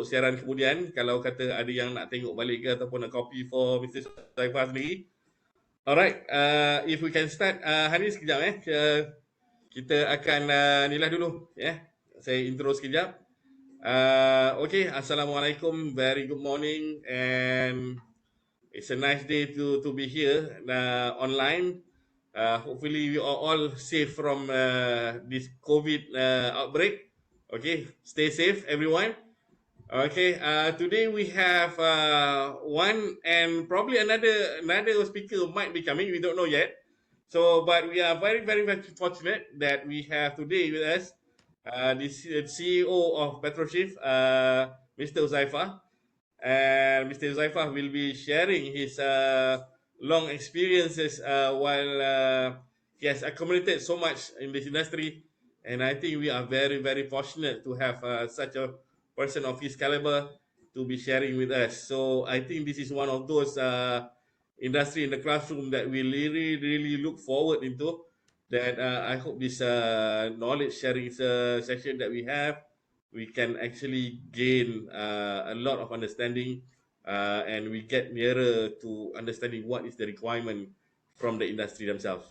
siaran kemudian, kalau kata ada yang nak tengok balik ke ataupun nak copy for Mr. Saifah sendiri. Alright, if we can start, Hanis sekejap kita akan nilah dulu Saya intro sekejap. Okay, Assalamualaikum, very good morning, and it's a nice day to be here online. Hopefully we are all safe from this COVID outbreak. Okay, stay safe everyone. Okay, today we have one and probably another speaker might be coming. We don't know yet. So, but we are very, very, very fortunate that we have today with us the CEO of Petroshift, Mr. Uzaifa. And Mr. Uzaifa will be sharing his long experiences while he has accumulated so much in this industry. And I think we are very, very fortunate to have such a person of his caliber to be sharing with us. So I think this is one of those industry in the classroom that we really, really look forward into. That I hope this knowledge sharing session that we have, we can actually gain a lot of understanding, and we get nearer to understanding what is the requirement from the industry themselves.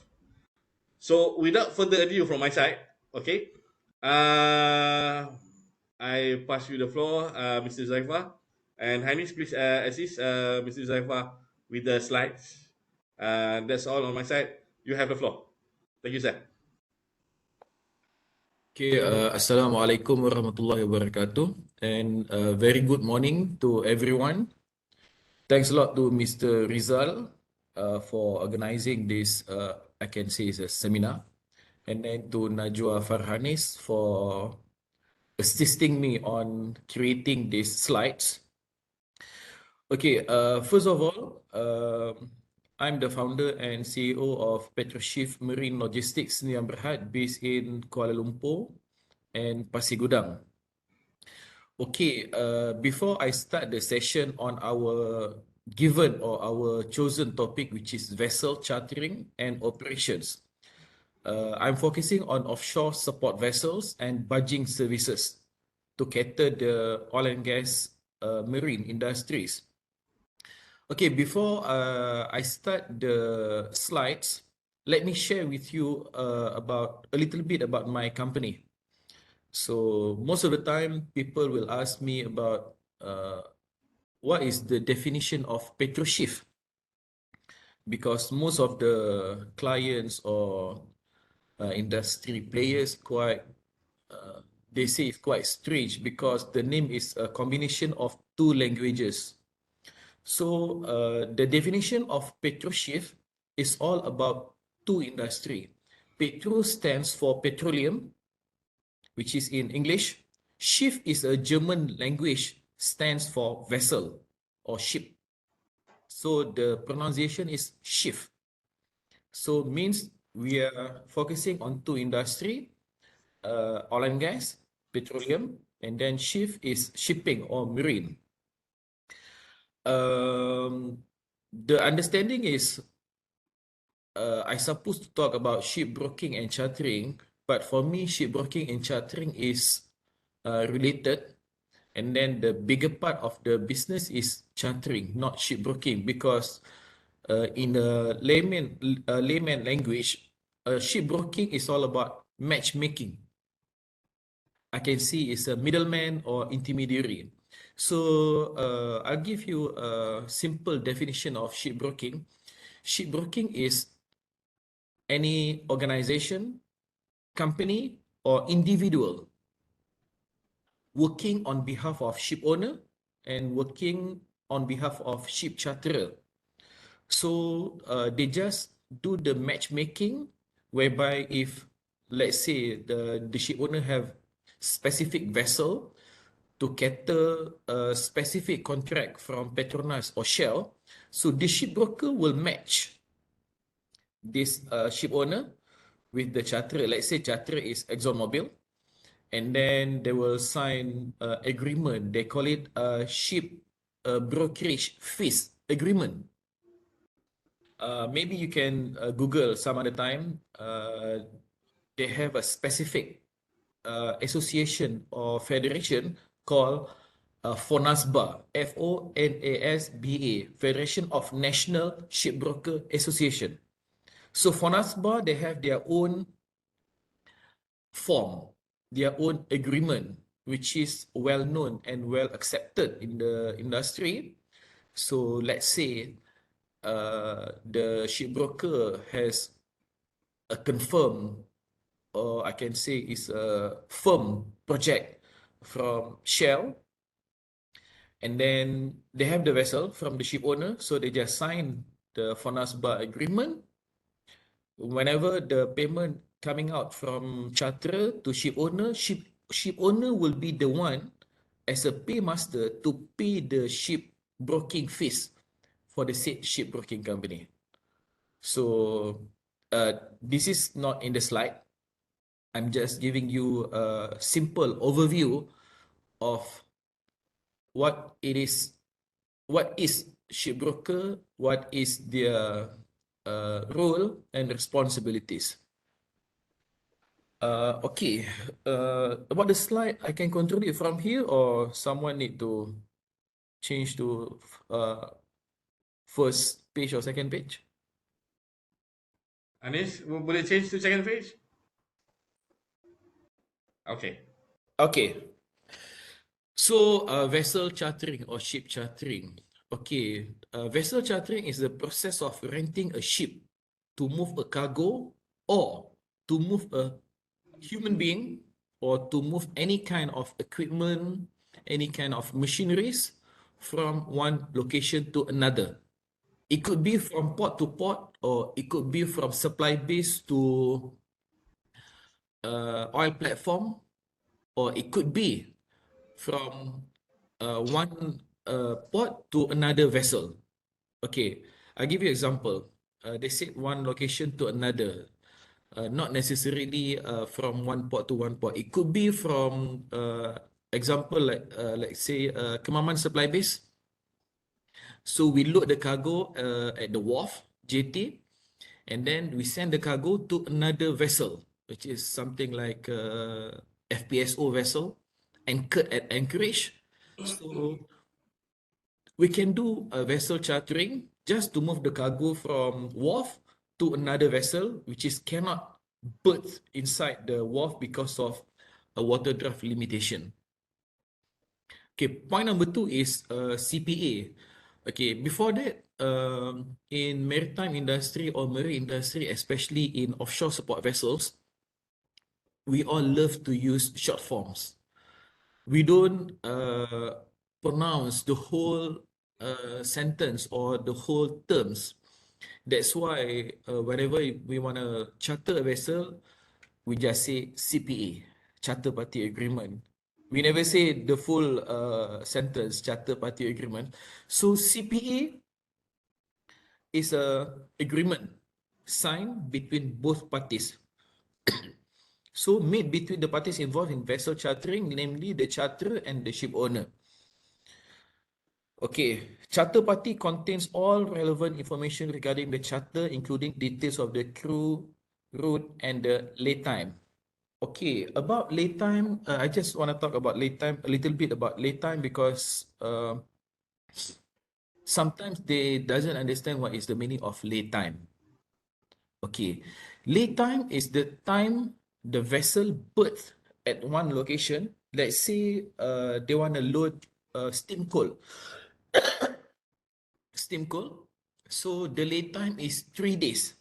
So without further ado from my side, okay, I pass you the floor, Mr. Zaifa. And Hanis, please assist Mr. Zaifa with the slides. That's all on my side. You have the floor. Thank you, sir. Okay, Assalamualaikum warahmatullahi wabarakatuh, and very good morning to everyone. Thanks a lot to Mr. Rizal for organizing this, I can say it's a seminar, and then to Najwa Farhanis for assisting me on creating these slides. Okay, first of all, I'm the founder and CEO of Petroshift Marine Logistics Sdn Bhd based in Kuala Lumpur and Pasir Gudang. Okay, before I start the session on our given or our chosen topic, which is vessel chartering and operations, I'm focusing on offshore support vessels and barging services to cater the oil and gas marine industries. Okay, before I start the slides, let me share with you about a little bit about my company. So most of the time, people will ask me about what is the definition of Petroshift, because most of the clients or industry players they say it's quite strange because the name is a combination of two languages. So the definition of Petroshift is all about two industry. Petro stands for petroleum, which is in English. Schiff is a German language, stands for vessel or ship. So the pronunciation is Schiff. So means we are focusing on two industry, oil and gas, petroleum, and then Schiff is shipping or marine. The understanding is I supposed to talk about shipbroking and chartering, but for me, shipbroking and chartering is related, and then the bigger part of the business is chartering, not shipbroking, because in a layman language, shipbroking is all about matchmaking. I can see it's a middleman or intermediary. So I'll give you a simple definition of shipbroking. Shipbroking is any organization, company, or individual working on behalf of ship owner and working on behalf of ship charterer. So they just do the matchmaking, whereby if, let's say, the ship owner have specific vessel to cater a specific contract from Petronas or Shell, so the shipbroker will match this ship owner with the charterer. Let's say charterer is ExxonMobil, and then they will sign agreement. They call it a ship brokerage fees agreement. Maybe you can Google some other time. They have a specific association or federation called FONASBA, FONASBA, Federation of National Shipbroker Association. So FONASBA, they have their own form, their own agreement, which is well known and well accepted in the industry. So let's say the shipbroker has a confirmed, or I can say is a firm project from Shell, and then they have the vessel from the ship owner, so they just sign the FONASBA agreement. Whenever the payment coming out from charterer to ship owner, ship owner will be the one as a paymaster to pay the ship broking fees for the said ship broking company. So this is not in the slide. I'm just giving you a simple overview of what it is, what is shipbroker, what is their role and responsibilities. Okay, about the slide, I can control it from here, or someone need to change to first page or second page? Anis, boleh change to second page? Okay. Okay, so vessel chartering or ship chartering. Okay, vessel chartering is the process of renting a ship to move a cargo or to move a human being or to move any kind of equipment, any kind of machineries from one location to another. It could be from port to port, or it could be from supply base to oil platform, or it could be from one port to another vessel. Okay, I'll give you an example. They said one location to another. Not necessarily from one port to one port. It could be from example like say Kemaman supply base. So we load the cargo at the wharf, JT, and then we send the cargo to another vessel, which is something like FPSO vessel, anchored at Anchorage. So we can do a vessel chartering just to move the cargo from wharf to another vessel, which is cannot berth inside the wharf because of a water draft limitation. Okay, point number 2 is CPA. Okay, before that, in maritime industry or marine industry, especially in offshore support vessels, we all love to use short forms. We don't pronounce the whole sentence or the whole terms. That's why whenever we want to charter a vessel, we just say CPA, Charter Party Agreement. We never say the full sentence, Charter Party Agreement. So CPA is a agreement signed between both parties. So made between the parties involved in vessel chartering, namely the charterer and the ship owner. Okay, charter party contains all relevant information regarding the charter, including details of the crew, route, and the lay time. Okay, about lay time, I just want to talk about lay time, a little bit about lay time, because sometimes they doesn't understand what is the meaning of lay time. Okay, lay time is the time the vessel berth at one location. Let's say they want to load steam coal. Steam coal. So the lay time is 3 days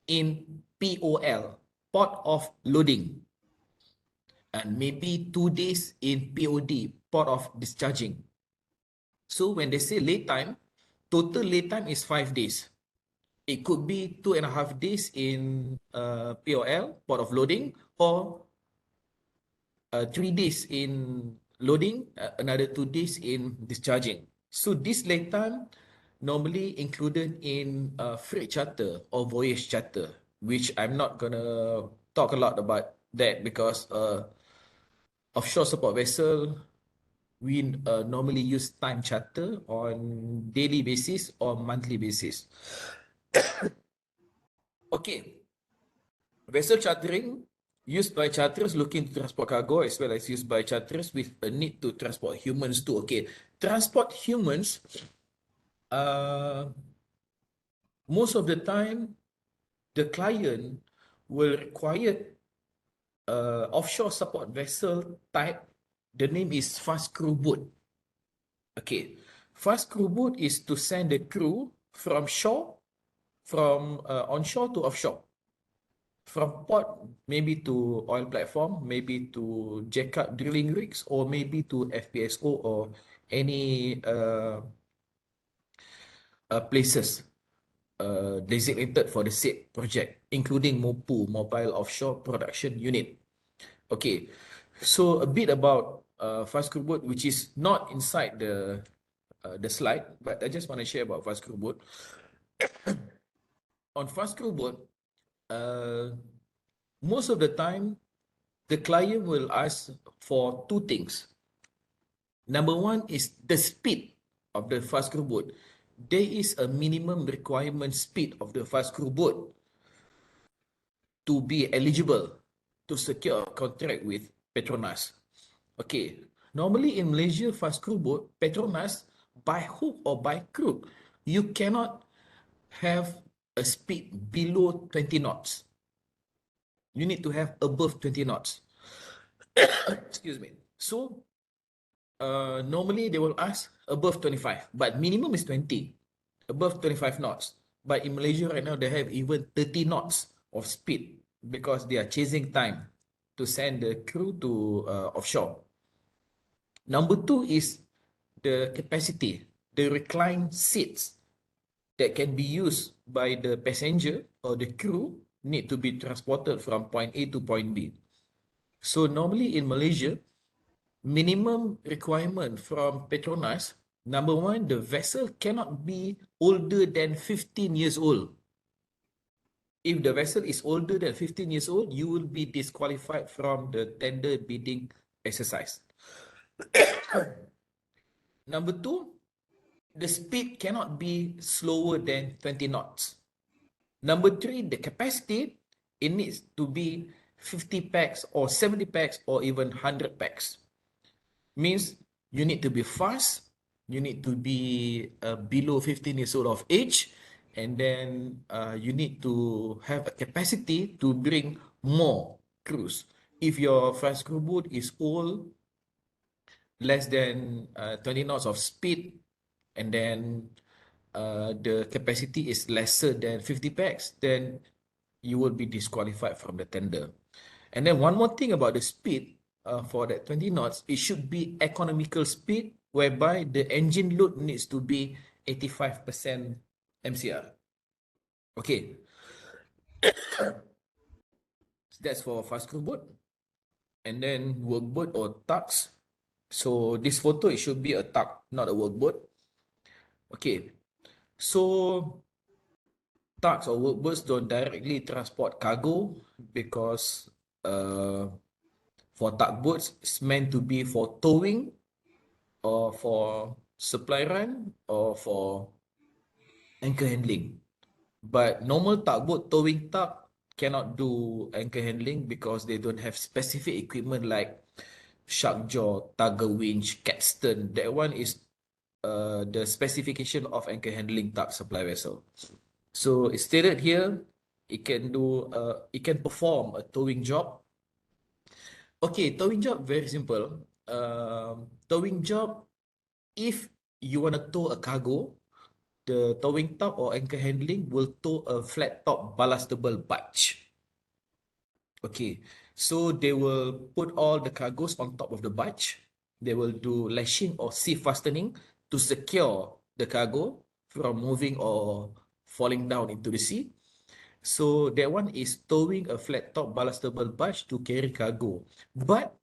in POL, port of loading, and maybe 2 days in POD, port of discharging. So when they say lay time, total lay time is 5 days. It could be 2.5 days in POL, port of loading, or 3 days in loading, another 2 days in discharging. So this lay time normally included in freight charter or voyage charter, which I'm not gonna talk a lot about that, because offshore support vessel, we normally use time charter on daily basis or monthly basis. Okay, vessel chartering used by charterers looking to transport cargo, as well as used by charterers with a need to transport humans too. Okay, transport humans, most of the time, the client will require offshore support vessel type. The name is fast crew boat. Okay, fast crew boat is to send the crew from shore, from onshore to offshore. From port, maybe to oil platform, maybe to jackup drilling rigs, or maybe to FPSO or any places designated for the said project, including MOPU, Mobile Offshore Production Unit. Okay, so a bit about fast crew boat, which is not inside the slide, but I just want to share about fast crew boat. On fast crew boat, most of the time, the client will ask for two things. Number one is the speed of the fast crew boat. There is a minimum requirement speed of the fast crew boat to be eligible to secure a contract with Petronas. Okay, normally in Malaysia, fast crew boat, Petronas, by hook or by crook, you cannot have a speed below 20 knots. You need to have above 20 knots. Excuse me. So, normally they will ask above 25, but minimum is 20, above 25 knots. But in Malaysia right now, they have even 30 knots of speed because they are chasing time to send the crew to offshore. Number two is the capacity, the reclined seats that can be used by the passenger or the crew need to be transported from point A to point B. So normally in Malaysia, minimum requirement from Petronas, number one, the vessel cannot be older than 15 years old. If the vessel is older than 15 years old, you will be disqualified from the tender bidding exercise. Number two, the speed cannot be slower than 20 knots. Number three, the capacity, it needs to be 50 packs or 70 packs or even 100 packs. Means you need to be fast, you need to be below 15 years old of age, and then you need to have a capacity to bring more crews. If your fast crew boat is old, less than 20 knots of speed, and then the capacity is lesser than 50 packs, then you will be disqualified from the tender. And then one more thing about the speed for that 20 knots, it should be economical speed whereby the engine load needs to be 85% MCR. Okay. That's for fast crew boat. And then workboat or tugs. So this photo, it should be a tug, not a workboat. Okay. So tugs or workboats don't directly transport cargo because for tugboats, it's meant to be for towing or for supply run or for anchor handling. But normal tugboat, towing tug cannot do anchor handling because they don't have specific equipment like shark jaw, tugger winch, capstan. That one is the specification of anchor handling tug supply vessel. So it's stated here, it can perform a towing job. Okay, towing job, very simple. Towing job, if you want to tow a cargo, the towing tug or anchor handling will tow a flat top ballastable barge. Okay, so they will put all the cargoes on top of the barge. They will do lashing or sea fastening to secure the cargo from moving or falling down into the sea. So that one is towing a flat top ballastable barge to carry cargo. But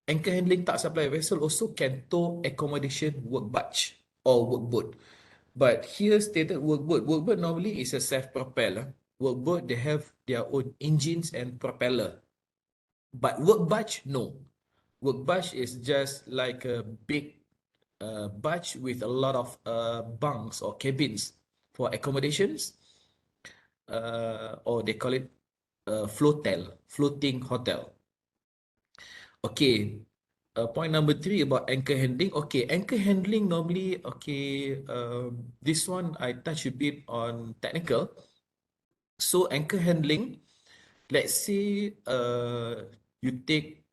anchor handling tug supply vessel also can tow accommodation work barge or workboat. But here stated workboat. Workboat normally is a self-propel. Workboat, they have their own engines and propeller. But work barge, no. Work barge is just like a big barge with a lot of bunks or cabins for accommodations, or they call it flotel, floating hotel. Okay, point number 3 about anchor handling. Okay, anchor handling normally, okay, this one I touch a bit on technical. So anchor handling, let's say you take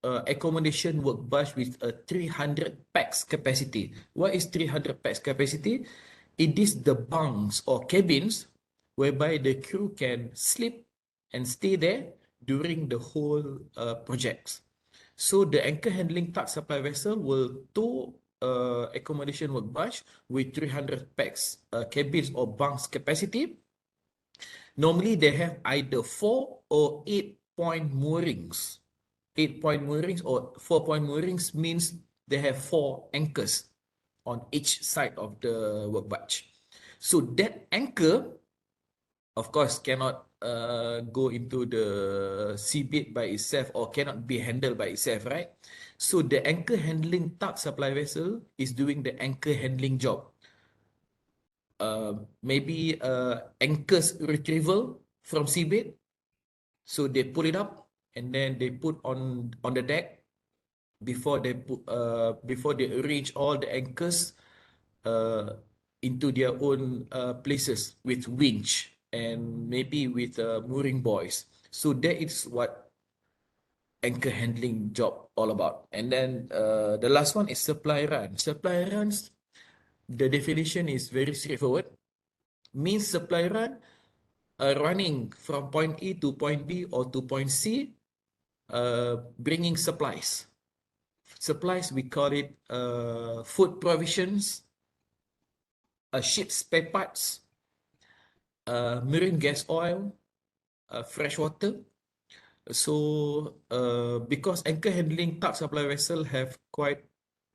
accommodation work bus with a 300 pax capacity. What is 300 pax capacity? It is the bunks or cabins whereby the crew can sleep and stay there during the whole projects. So the anchor handling tug supply vessel will tow accommodation work bus with 300 pax cabins or bunks capacity. Normally, they have either 4 or 8-point moorings. 8-point moorings or 4-point moorings means they have 4 anchors on each side of the work barge. So that anchor, of course, cannot go into the seabed by itself or cannot be handled by itself, right? So the anchor handling tug supply vessel is doing the anchor handling job. Maybe anchors retrieval from seabed. So they pull it up and then they put on the deck before they arrange all the anchors into their own places with winch and maybe with mooring buoys. So that is what anchor handling job all about. And then the last one is supply run. Supply runs, the definition is very straightforward. Means supply run running from point A to point B or to point C, bringing supplies. Supplies, we call it food provisions, ship spare parts, marine gas oil, fresh water. So because anchor handling tug supply vessel have quite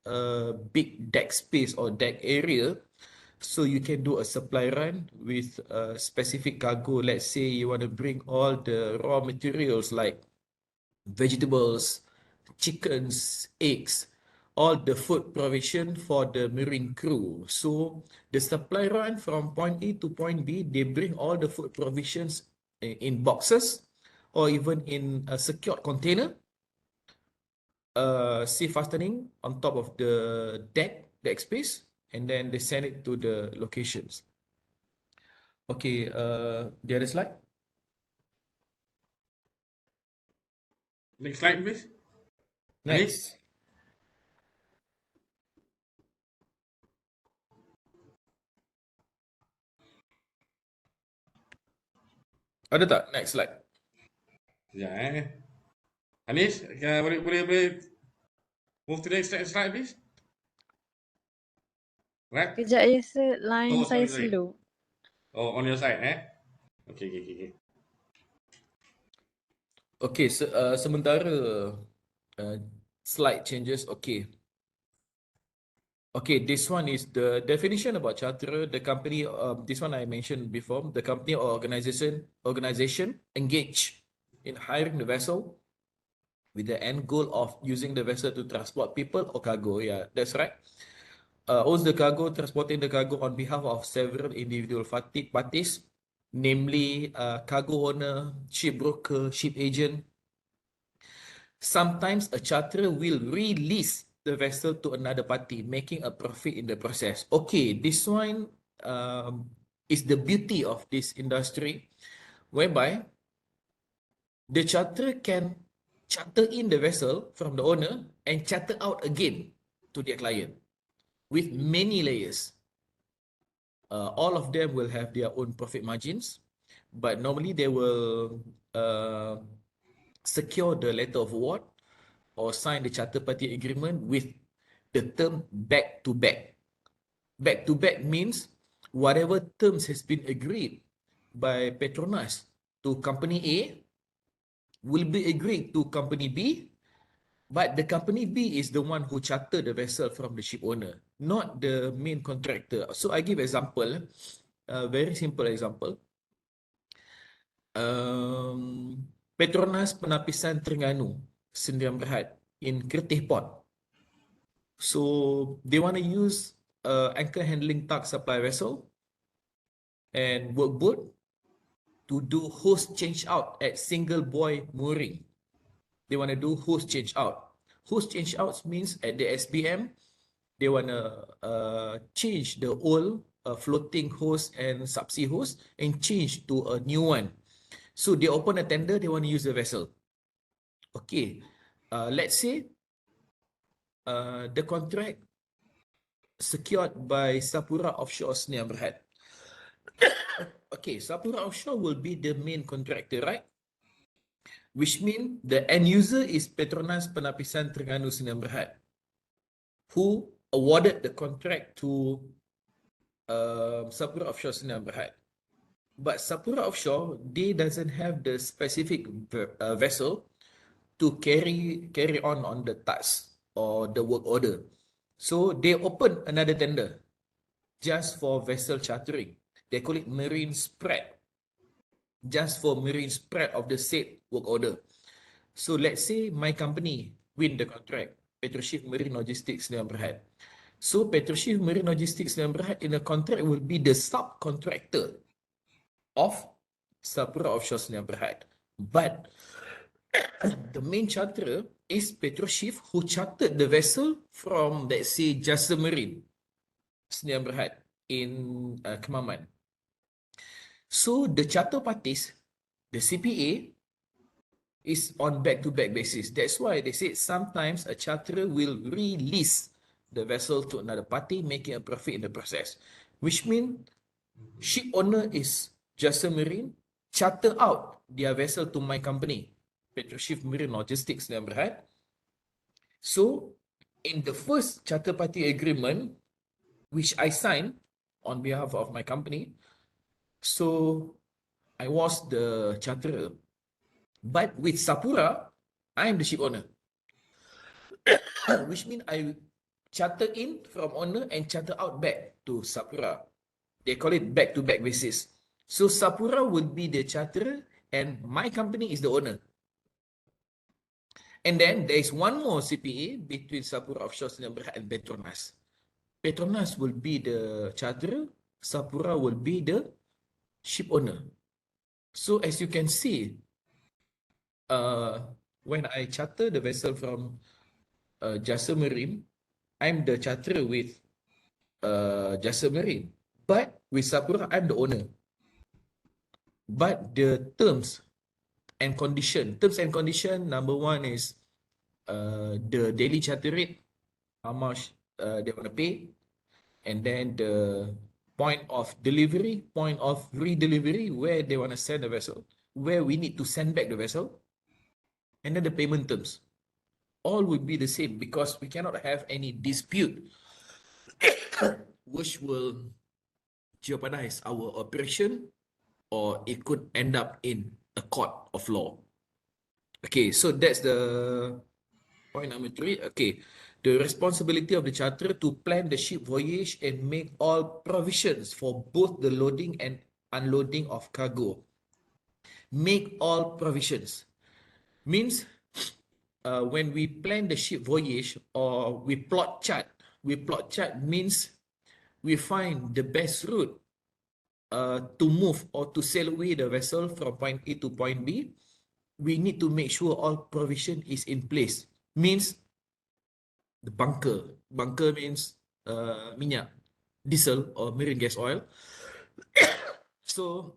a big deck space or deck area, so you can do a supply run with a specific cargo. Let's say you want to bring all the raw materials like vegetables, chickens, eggs, all the food provision for the marine crew. So the supply run from point A to point B, they bring all the food provisions in boxes or even in a secured container, sea fastening on top of the deck space, and then they send it to the locations. Okay, the other slide. Next slide, please. Next. Ada tak next slide? Sekejap Anis, boleh move to the next slide, please. Right? Kejap ya, sir. Line Oh, saya sorry. slow. Oh, on your side, Okay. Okay, sementara slide changes. Okay. Okay, this one is the definition about charterer. The company, this one I mentioned before, the company or organization engage in hiring the vessel with the end goal of using the vessel to transport people or cargo. Yeah, that's right. Owns the cargo, transporting the cargo on behalf of several individual parties, namely cargo owner, ship broker, ship agent. Sometimes a charterer will release the vessel to another party, making a profit in the process. Okay, this one is the beauty of this industry, whereby the charterer can charter in the vessel from the owner and charter out again to their client with many layers. All of them will have their own profit margins, but normally they will secure the letter of award or sign the charter party agreement with the term back to back. Back to back means whatever terms has been agreed by Petronas to company A will be agreed to company B, but the company B is the one who charter the vessel from the ship owner, not the main contractor. So I give example, a very simple example. Petronas Penapisan Terengganu, Sdn Bhd in Kerteh Port. So they want to use anchor handling tug supply vessel and workboat to do hose change out at single buoy mooring. They want to do hose change out. Hose change outs means at the SBM, they want to change the old floating hose and subsea hose and change to a new one. So they open a tender, they want to use the vessel. Okay, let's say the contract secured by Sapura Offshore Sdn Bhd. Okay, Sapura Offshore will be the main contractor, right? Which means the end user is Petronas Penapisan Terengganu Sdn Bhd, who awarded the contract to Sapura Offshore Sdn Bhd. But Sapura Offshore, they doesn't have the specific vessel to carry on the task or the work order. So they open another tender just for vessel chartering. They call it marine spread, just for marine spread of the said work order. So let's say my company win the contract, Petroship Marine Logistics Sdn Bhd. So Petroship Marine Logistics Sdn Bhd in the contract will be the subcontractor of Sapura Offshore Sdn Bhd. But the main charterer is Petroship, who chartered the vessel from, let's say, Jasa Marine Sdn Bhd in Kemaman. So the charter parties, the CPA, is on back-to-back basis. That's why they say sometimes a charterer will release the vessel to another party, making a profit in the process. Which means ship owner is Jasa Marine, charter out their vessel to my company, Petroship Marine Logistics Sdn Bhd. So in the first charter party agreement, which I signed on behalf of my company, so I was the charterer. But with Sapura, I am the ship owner. Which means I charter in from owner and charter out back to Sapura. They call it back-to-back basis. So Sapura would be the charterer and my company is the owner. And then there is one more CPA between Sapura Offshore Sdn Bhd and Petronas. Petronas will be the charterer, Sapura will be the ship owner. So as you can see, when I charter the vessel from Jasa Marine, I'm the charterer with Jasa Marine. But with Sapura, I'm the owner. But the terms and condition, number one is the daily charter rate, how much they want to pay, and then the point of delivery, point of redelivery, where they want to send the vessel, where we need to send back the vessel, and then the payment terms. All will be the same because we cannot have any dispute which will jeopardize our operation or it could end up in a court of law. Okay, so that's the point number 3. Okay, the responsibility of the charterer to plan the ship voyage and make all provisions for both the loading and unloading of cargo. Make all provisions means when we plan the ship voyage or we plot chart means we find the best route to move or to sail away the vessel from point A to point B. We need to make sure all provision is in place. Means the bunker. Bunker means minyak, diesel or marine gas oil. So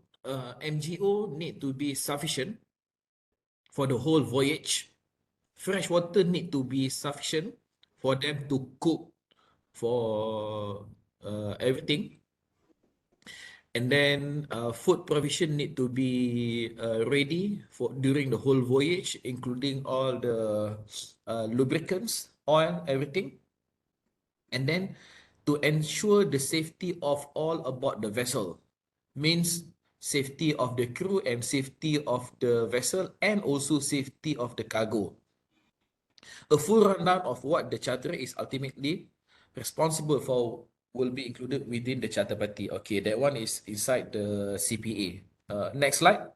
MGO need to be sufficient for the whole voyage. Fresh water need to be sufficient for them to cook for everything. And then food provision need to be ready for during the whole voyage, including all the lubricants, oil, everything. And then to ensure the safety of all aboard the vessel, means safety of the crew and safety of the vessel and also safety of the cargo. A full rundown of what the charterer is ultimately responsible for will be included within the charter party. Okay, that one is inside the CPA. Next slide.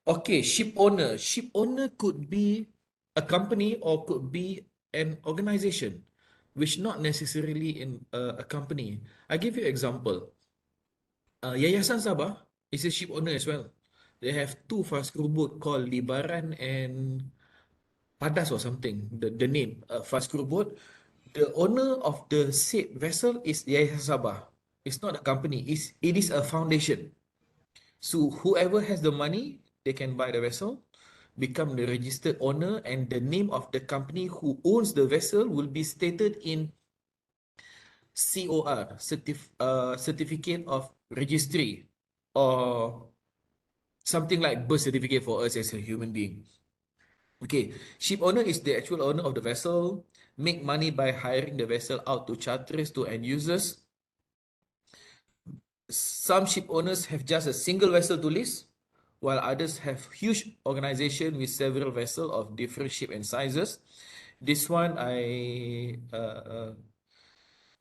Okay, ship owner. Ship owner could be a company or could be an organization, which not necessarily in a company. I give you example. Yayasan Sabah is a ship owner as well. They have two fast crew boat called Libaran and Padas or something. The name fast crew boat. The owner of the said vessel is Yayasan Sabah. It's not a company. It is a foundation. So whoever has the money, they can buy the vessel, become the registered owner, and the name of the company who owns the vessel will be stated in COR, certificate of registry, or something like birth certificate for us as a human being. Okay, ship owner is the actual owner of the vessel, make money by hiring the vessel out to charterers to end users. Some ship owners have just a single vessel to lease, while others have huge organization with several vessels of different shape and sizes. This one I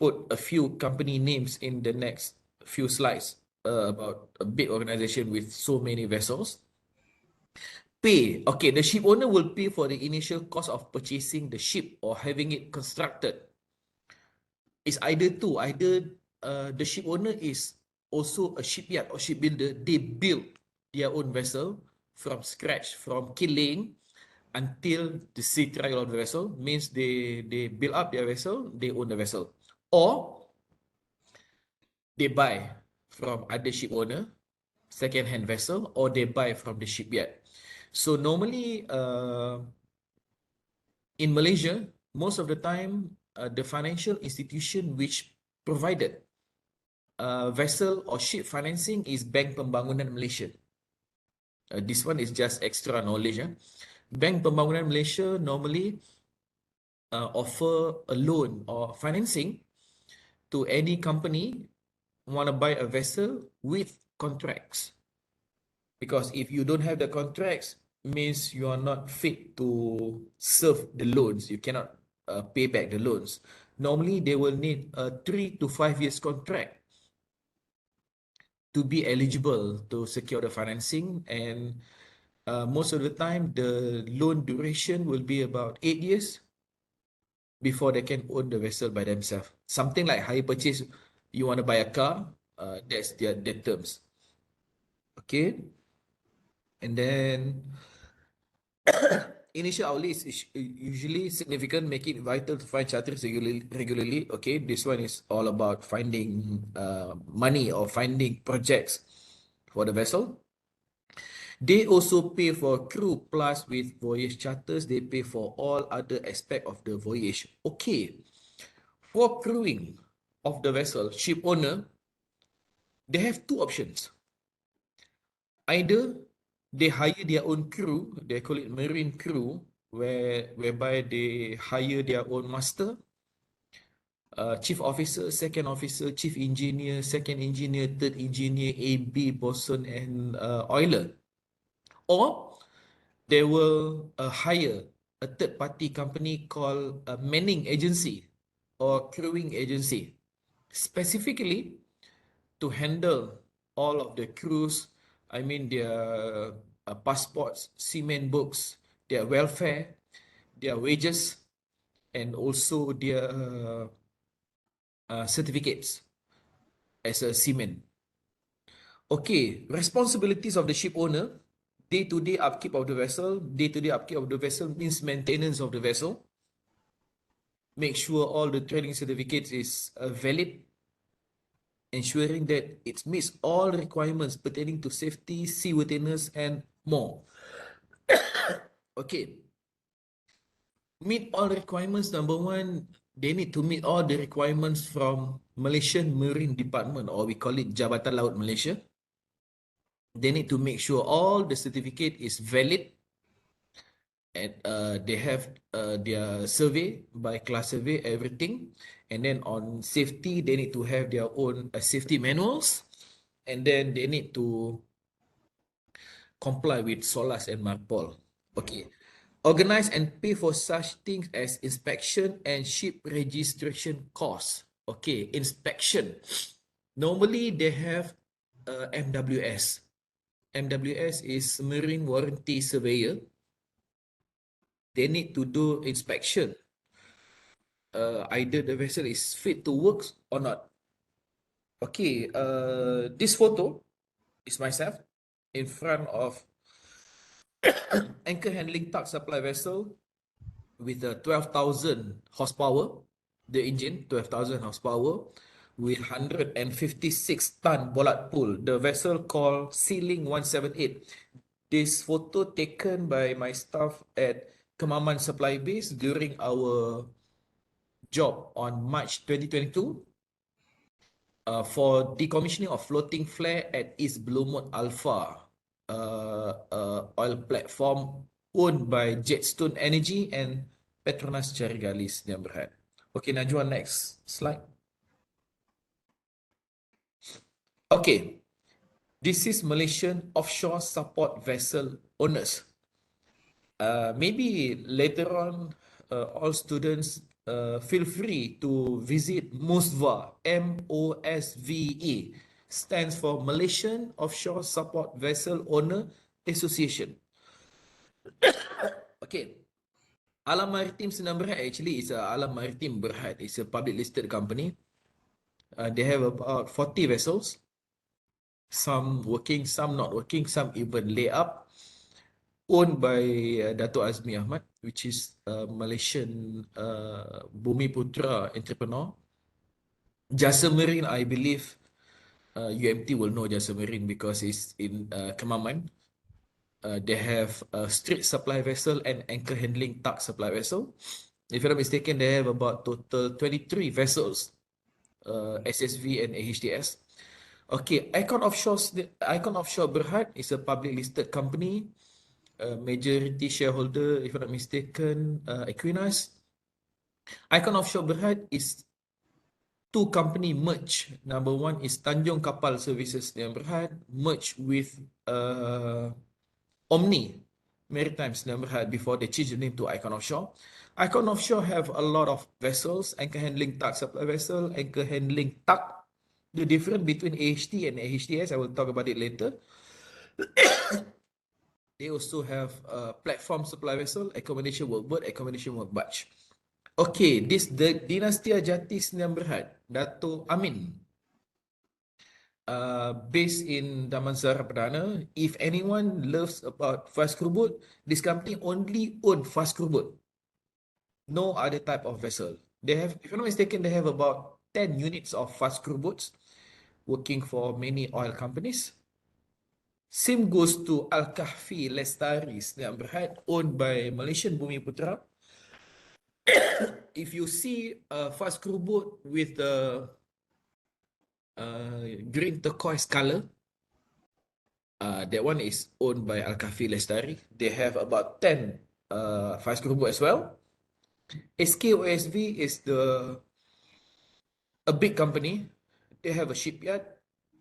put a few company names in the next few slides about a big organization with so many vessels. Pay. Okay, the ship owner will pay for the initial cost of purchasing the ship or having it constructed. It's either two, either the ship owner is also a shipyard or shipbuilder. They build their own vessel from scratch, from killing until the sea trial of the vessel, means they build up their vessel, they own the vessel. Or they buy from other ship owner, second-hand vessel, or they buy from the shipyard. So normally in Malaysia, most of the time, the financial institution which provided vessel or ship financing is Bank Pembangunan Malaysia. This one is just extra knowledge. Bank Pembangunan Malaysia normally offer a loan or financing to any company want to buy a vessel with contracts. Because if you don't have the contracts, means you are not fit to serve the loans. You cannot pay back the loans. Normally, they will need a 3 to 5 years contract to be eligible to secure the financing. And most of the time, the loan duration will be about 8 years before they can own the vessel by themselves. Something like hire purchase, you want to buy a car, that's their terms. Okay. And then initial outlay is usually significant, making it vital to find charters regularly. Okay, this one is all about finding money or finding projects for the vessel. They also pay for crew, plus with voyage charters, they pay for all other aspect of the voyage. Okay, for crewing of the vessel, ship owner, they have two options. Either they hire their own crew, they call it marine crew, whereby they hire their own master, chief officer, second officer, chief engineer, second engineer, third engineer, AB, bosun, and oiler. Or they will hire a third party company called a manning agency or crewing agency, specifically to handle all of the crews. I mean, their passports, seaman books, their welfare, their wages, and also their certificates as a seaman. Okay, responsibilities of the ship owner: day-to-day upkeep of the vessel. Day-to-day upkeep of the vessel means maintenance of the vessel. Make sure all the training certificates is valid, ensuring that it meets all requirements pertaining to safety, seaworthiness, and more. Okay, meet all requirements. Number one, they need to meet all the requirements from Malaysian Marine Department, or we call it Jabatan Laut Malaysia. They need to make sure all the certificate is valid, and they have their survey by class survey, everything. And then on safety, they need to have their own safety manuals, and then they need to comply with SOLAS and MARPOL. Okay. Organize and pay for such things as inspection and ship registration costs. Okay, inspection. Normally, they have MWS. MWS is Marine Warranty Surveyor. They need to do inspection. Either the vessel is fit to work or not. Okay, this photo is myself in front of anchor handling tug supply vessel with a 12,000 horsepower, the engine 12,000 horsepower with 156 ton bollard pull. The vessel called Sealing 178. This photo taken by my staff at Kemaman Supply Base during our job on March 2022 for decommissioning of floating flare at East Blue Alpha oil platform owned by Jetstone Energy and Petronas Carigalis Yang Berhad. Okay, Najwa, next slide. Okay, this is Malaysian offshore support vessel owners. Maybe later on, all students feel free to visit MOSVA, MOSVE, stands for Malaysian Offshore Support Vessel Owner Association. Okay, Alam Maritim Sdn Bhd actually is Alam Maritim Berhad. It's a public listed company. They have about 40 vessels, some working, some not working, some even lay up, owned by Dato' Azmi Ahmad, which is a Malaysian Bumi Putra entrepreneur. Jasa Marine, I believe UMT will know Jasa Marine because it's in Kemaman. They have a street supply vessel and anchor handling tug supply vessel. If I'm not mistaken, they have about total 23 vessels, SSV and AHTS. Okay, Icon Offshore Berhad is a public listed company. Majority shareholder, if I'm not mistaken, Equinas. Icon Offshore Berhad is two company merge. Number one is Tanjung Kapal Services Sdn Bhd merged with Omni Maritime Sdn Bhd before they changed the name to Icon Offshore. Icon Offshore have a lot of vessels, anchor handling tug supply vessel, anchor handling tug. The difference between AHT and AHTS, I will talk about it later. They also have a platform supply vessel, accommodation workboat, accommodation work barge. Okay, this the Dinastia Jati Sdn Bhd, Dato' Amin, based in Damansara Perdana. If anyone loves about fast crew boat, this company only own fast crew boat. No other type of vessel. They have, if I'm not mistaken, they have about 10 units of fast crew boats working for many oil companies. Same goes to Al-Kahfi Lestari Sdn Bhd, owned by Malaysian Bumi Putra. If you see a fast crew boat with the green turquoise color, that one is owned by Al-Kahfi Lestari. They have about 10 fast crew boat as well. SKOSV is a big company. They have a shipyard.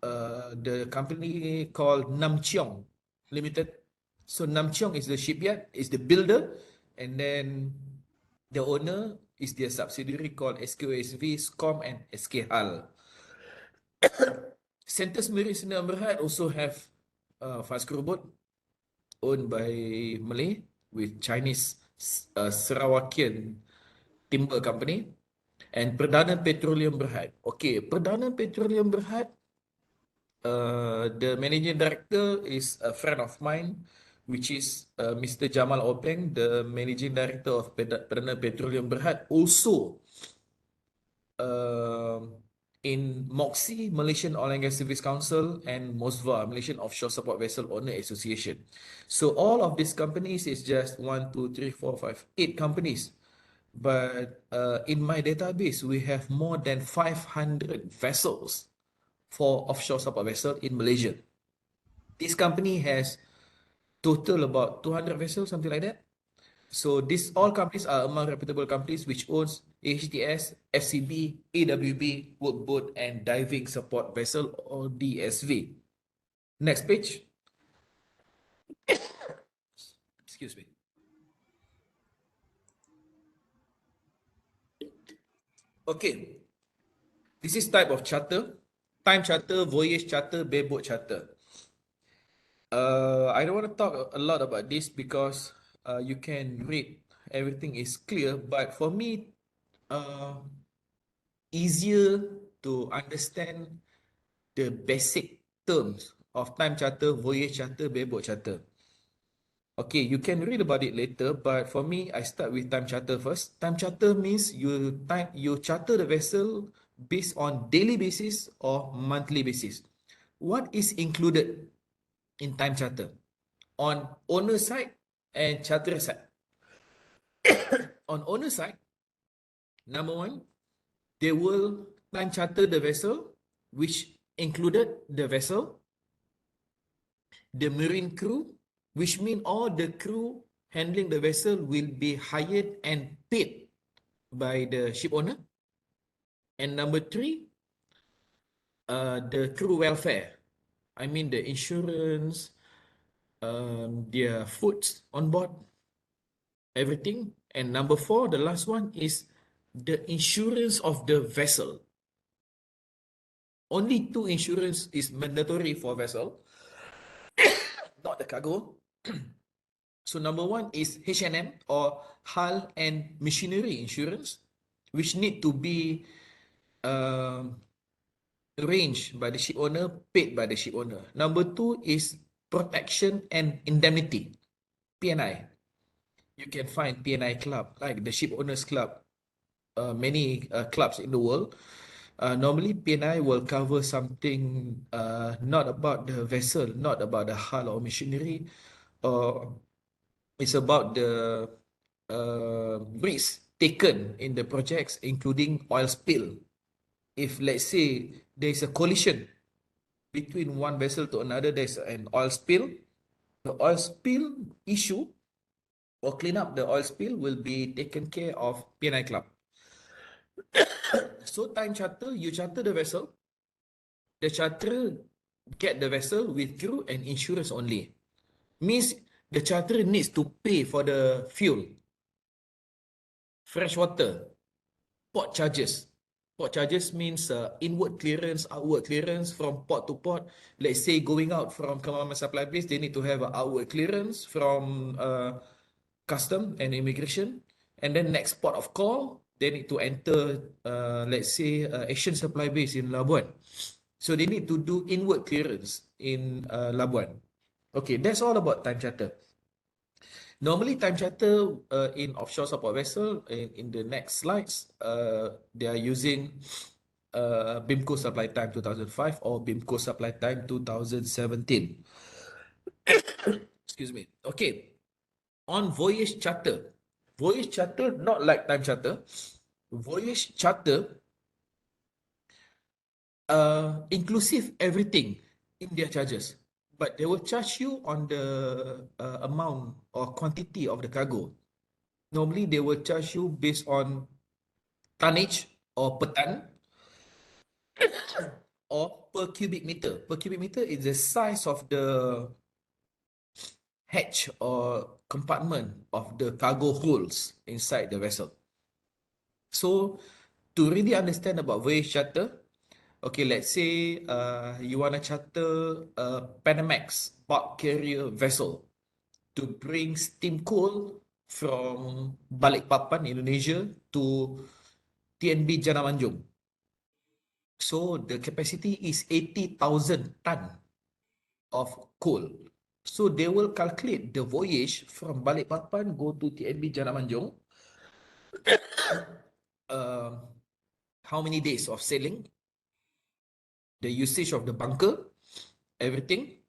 The company called Nam Cheong Limited. So Nam Cheong is the shipyard, is the builder, and then the owner is their subsidiary called SKOSV, SCOM, and SK Hull. Centers Marine Sdn Bhd also have fast crew boat owned by Malay with Chinese Sarawakian Timber Company, and Perdana Petroleum Berhad. Okay, Perdana Petroleum Berhad, the managing director is a friend of mine, which is Mr. Jamal Openg, the managing director of Perdana Petroleum Berhad, also in MOXI, Malaysian Oil and Gas Service Council, and MOSVA, Malaysian Offshore Support Vessel Owner Association. So all of these companies is just 1, 2, 3, 4, 5, 8 companies. But in my database, we have more than 500 vessels for offshore support vessel in Malaysia. This company has total about 200 vessels, something like that. So these all companies are among reputable companies which owns AHTS, FCB, AWB, workboat, and diving support vessel or DSV. Next page. Excuse me. Okay. This is type of charter. Time charter, voyage charter, bareboat charter. I don't want to talk a lot about this because you can read, everything is clear. But for me, easier to understand the basic terms of time charter, voyage charter, bareboat charter. Okay, you can read about it later, but for me, I start with time charter first. Time charter means you charter the vessel based on daily basis or monthly basis. What is included in time charter? On owner side and charterer side. On owner side, number one, they will time charter the vessel, which included the vessel, the marine crew, which means all the crew handling the vessel will be hired and paid by the ship owner. And number three, the crew welfare. I mean the insurance, their foods on board, everything. And number four, the last one is the insurance of the vessel. Only two insurance is mandatory for vessel, not the cargo. So number one is H&M or hull and machinery insurance, which need to be arranged by the ship owner, paid by the ship owner. Number two is protection and indemnity, P&I. You can find P&I club like the ship owners club, many clubs in the world. Normally, P&I will cover something not about the vessel, not about the hull or machinery, or it's about the risk taken in the projects, including oil spill. If let's say there's a collision between one vessel to another, there's an oil spill. The oil spill issue or clean up the oil spill will be taken care of P&I Club. So time charter, you charter the vessel. The charterer get the vessel with crew and insurance only. Means the charterer needs to pay for the fuel, fresh water, port charges. Port charges means inward clearance, outward clearance from port to port. Let's say going out from Kemaman Supply Base, they need to have an outward clearance from custom and immigration. And then next port of call, they need to enter, let's say, Asian Supply Base in Labuan. So they need to do inward clearance in Labuan. Okay, that's all about time charter. Normally, time charter in offshore support vessel, in the next slides, they are using BIMCO Supply Time 2005 or BIMCO Supply Time 2017. Excuse me. Okay, on voyage charter. Voyage charter, not like time charter. Voyage charter, inclusive everything in their charges. But they will charge you on the amount or quantity of the cargo. Normally, they will charge you based on tonnage or per ton or per cubic meter. Per cubic meter is the size of the hatch or compartment of the cargo holds inside the vessel. So, to really understand about voyage charter, okay, let's say you want to charter a Panamax bulk carrier vessel to bring steam coal from Balikpapan, Indonesia to TNB Jana Manjung. So the capacity is 80,000 ton of coal. So they will calculate the voyage from Balikpapan go to TNB Jana Manjung. How many days of sailing, the usage of the bunker, everything.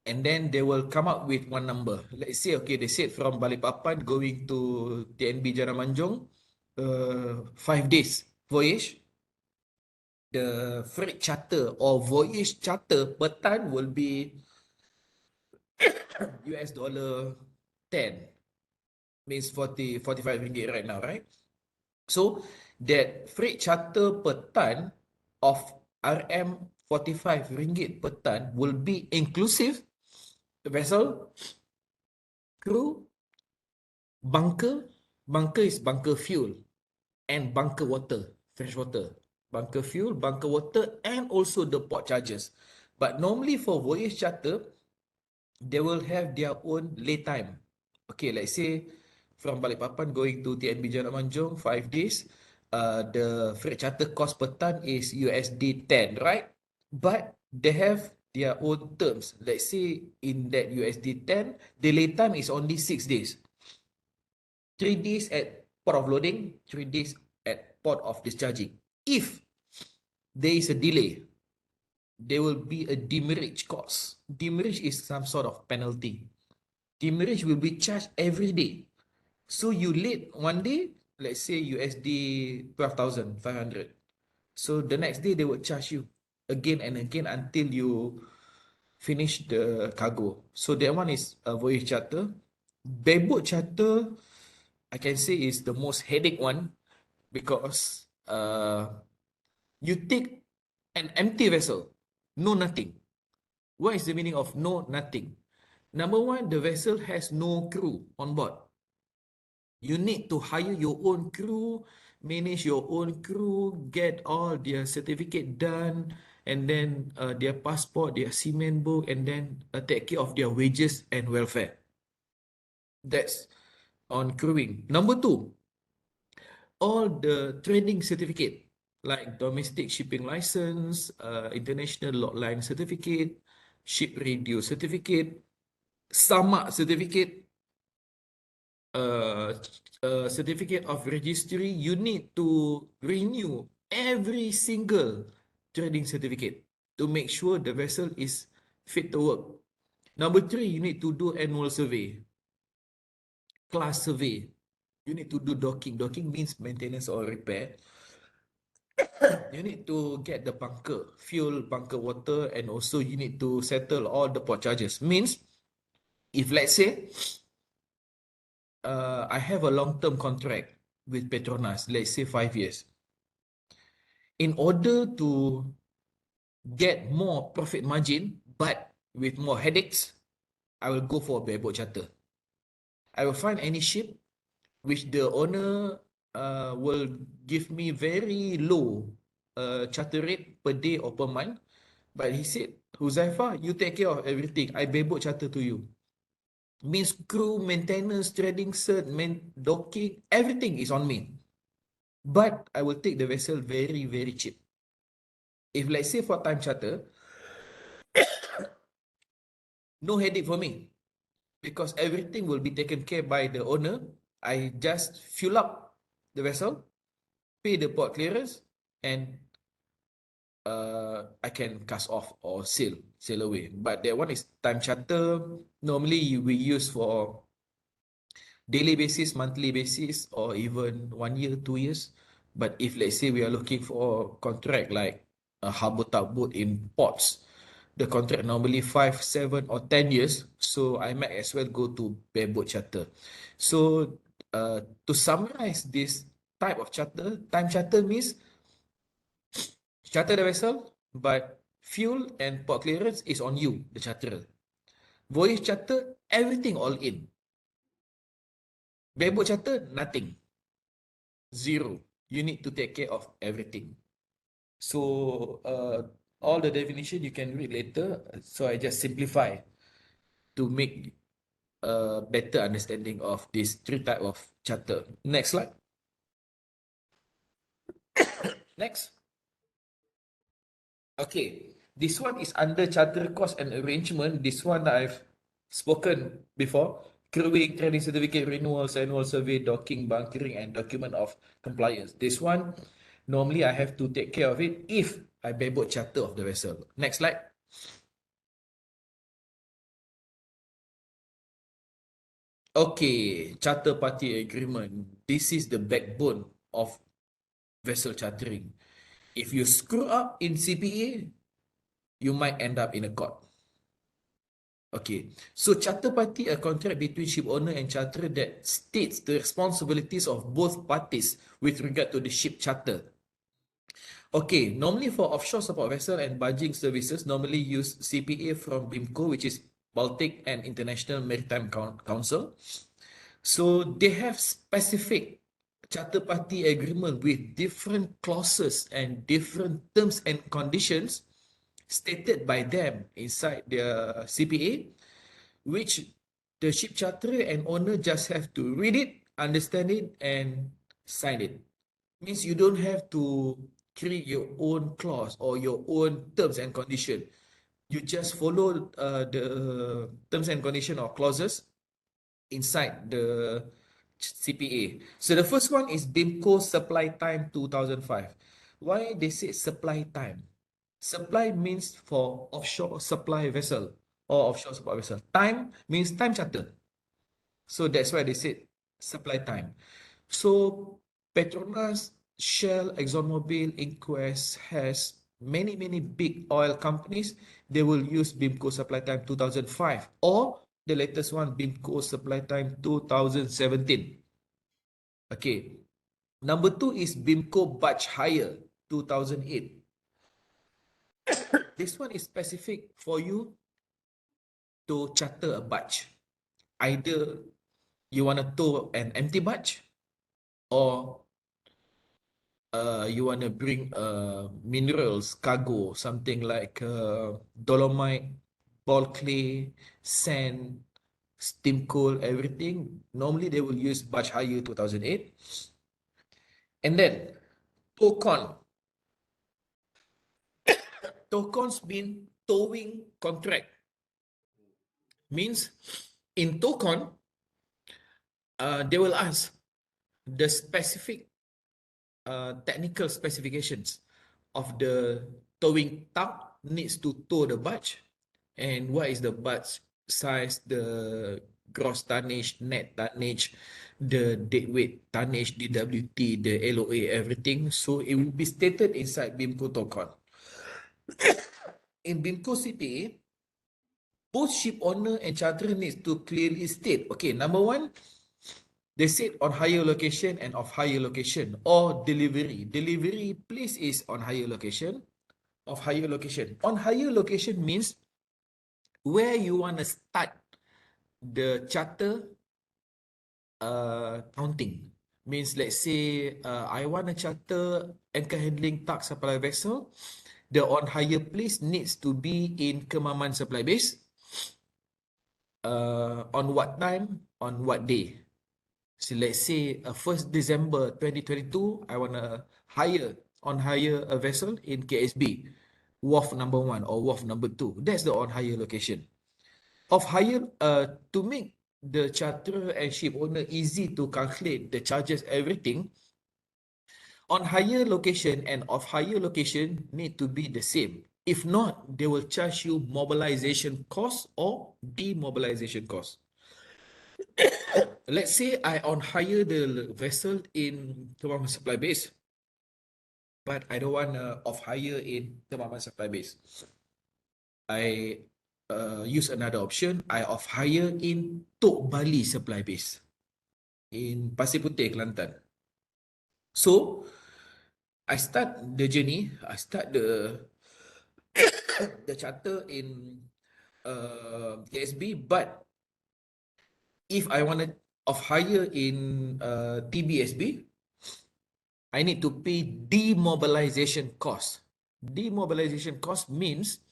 And then they will come up with one number. Let's say, okay, they said from Balikpapan going to TNB Jana Manjung, 5 days voyage. The freight charter or voyage charter per ton will be $10, means 45 ringgit right now, right? So that freight charter per ton of RM 45 ringgit per ton will be inclusive the vessel, crew, bunker is bunker fuel, and bunker water, fresh water. Bunker fuel, bunker water, and also the port charges. But normally for voyage charter, they will have their own lay time. Okay, let's say from Balikpapan going to TNB Jana Manjung, 5 days. The freight charter cost per ton is USD 10, right? but they have their own terms. Let's say in that USD 10, delay time is only 6 days. 3 days at port of loading, 3 days at port of discharging. If there is a delay, there will be a demurrage cost. Demurrage is some sort of penalty. Demurrage will be charged every day. So you late one day, let's say USD 12,500. So the next day they will charge you again and again until you finish the cargo. So that one is a voyage charter. Bareboat charter, I can say is the most headache one because you take an empty vessel, no nothing. What is the meaning of no nothing? Number one, the vessel has no crew on board. You need to hire your own crew, manage your own crew, get all their certificate done, and then their passport, their seaman book, and then take care of their wages and welfare. That's on crewing. Number two, all the training certificate like domestic shipping license, international log line certificate, ship radio certificate, SAMAK certificate, uh, certificate of registry, you need to renew every single trading certificate to make sure the vessel is fit to work. Number three, you need to do annual survey, class survey. You need to do docking. Docking means maintenance or repair. You need to get the bunker, fuel, bunker water, and also you need to settle all the port charges. Means, if let's say I have a long-term contract with Petronas, let's say 5 years. In order to get more profit margin, but with more headaches, I will go for a bareboat charter. I will find any ship which the owner will give me very low charter rate per day or per month. But he said, Huzaifa, you take care of everything. I bareboat charter to you. Means crew, maintenance, trading cert, docking, everything is on me. But I will take the vessel very, very cheap. If let's say for time charter, no headache for me because everything will be taken care by the owner. I just fuel up the vessel, pay the port clearance, and I can cast off or sail away. But that one is time charter. Normally we use for daily basis, monthly basis, or even 1 year, 2 years. But if let's say we are looking for a contract like a harbor tugboat in ports, the contract normally 5, 7, or 10 years. So I might as well go to bareboat charter. So to summarize this type of charter, time charter means charter the vessel, but fuel and port clearance is on you, the charterer. Voyage charter, everything all in. Bareboat charter, nothing. Zero. You need to take care of everything. So all the definition you can read later. So I just simplify to make a better understanding of these three type of charter. Next slide. Next. Okay, this one is under charter cost and arrangement. This one I've spoken before. Crewing, training certificate renewals, annual survey, docking, bunkering, and document of compliance. This one, normally I have to take care of it if I bareboat charter of the vessel. Next slide. Okay, charter party agreement. This is the backbone of vessel chartering. If you screw up in CPA, you might end up in a court. Okay, so charter party, a contract between ship owner and charterer that states the responsibilities of both parties with regard to the ship charter. Okay, normally for offshore support vessel and barging services, normally use CPA from BIMCO, which is Baltic and International Maritime Council. So they have specific charter party agreement with different clauses and different terms and conditions stated by them inside their CPA, which the ship charterer and owner just have to read it, understand it, and sign it. Means you don't have to create your own clause or your own terms and condition. You just follow the terms and condition or clauses inside the CPA. So the first one is BIMCO Supply Time 2005. Why they say supply time? Supply means for offshore supply vessel or offshore supply vessel. Time means time charter. So that's why they said supply time. So Petronas, Shell, ExxonMobil, Inquest has many big oil companies. They will use BIMCO Supply Time 2005 or the latest one, BIMCO Supply Time 2017. Okay. Number two is BIMCO Batch Hire 2008. This one is specific for you to charter a batch. Either you want to tow an empty batch or you want to bring minerals, cargo, something like dolomite, ball clay, sand, steam coal, everything. Normally they will use batch hire 2008. And then TOCON. TOCONs mean towing contract. Means in TOCON, they will ask the specific technical specifications of the towing tug needs to tow the barge, and what is the barge size, the gross tonnage, net tonnage, the deadweight tonnage, DWT, the LOA, everything. So it will be stated inside BIMCO TOCON. In BIMCO CPA, both ship owner and charterer needs to clearly state, okay, number one, they said on higher location and off higher location or delivery. Delivery place is on higher location, off higher location. On higher location means where you want to start the charter counting. Means let's say I want to charter anchor handling tug supply vessel. The on higher place needs to be in Kemaman supply base. On what time, on what day. So let's say 1st December 2022, I want to hire a vessel in KSB, wharf number 1 or wharf number 2. That's the on hire location. Off hire, to make the charterer and ship owner easy to calculate the charges, everything, on hire location and off hire location need to be the same. If not, they will charge you mobilization cost or demobilization cost. Let's say I on hire the vessel in Kemaman supply base, but I don't want off hire in Kemaman supply base. I use another option. I off hire in Tok Bali supply base in Pasir Puteh, Kelantan. So I start the journey. I start the charter in KSB, but if I want to off hire in TBSB, I need to pay demobilization cost. Demobilization cost means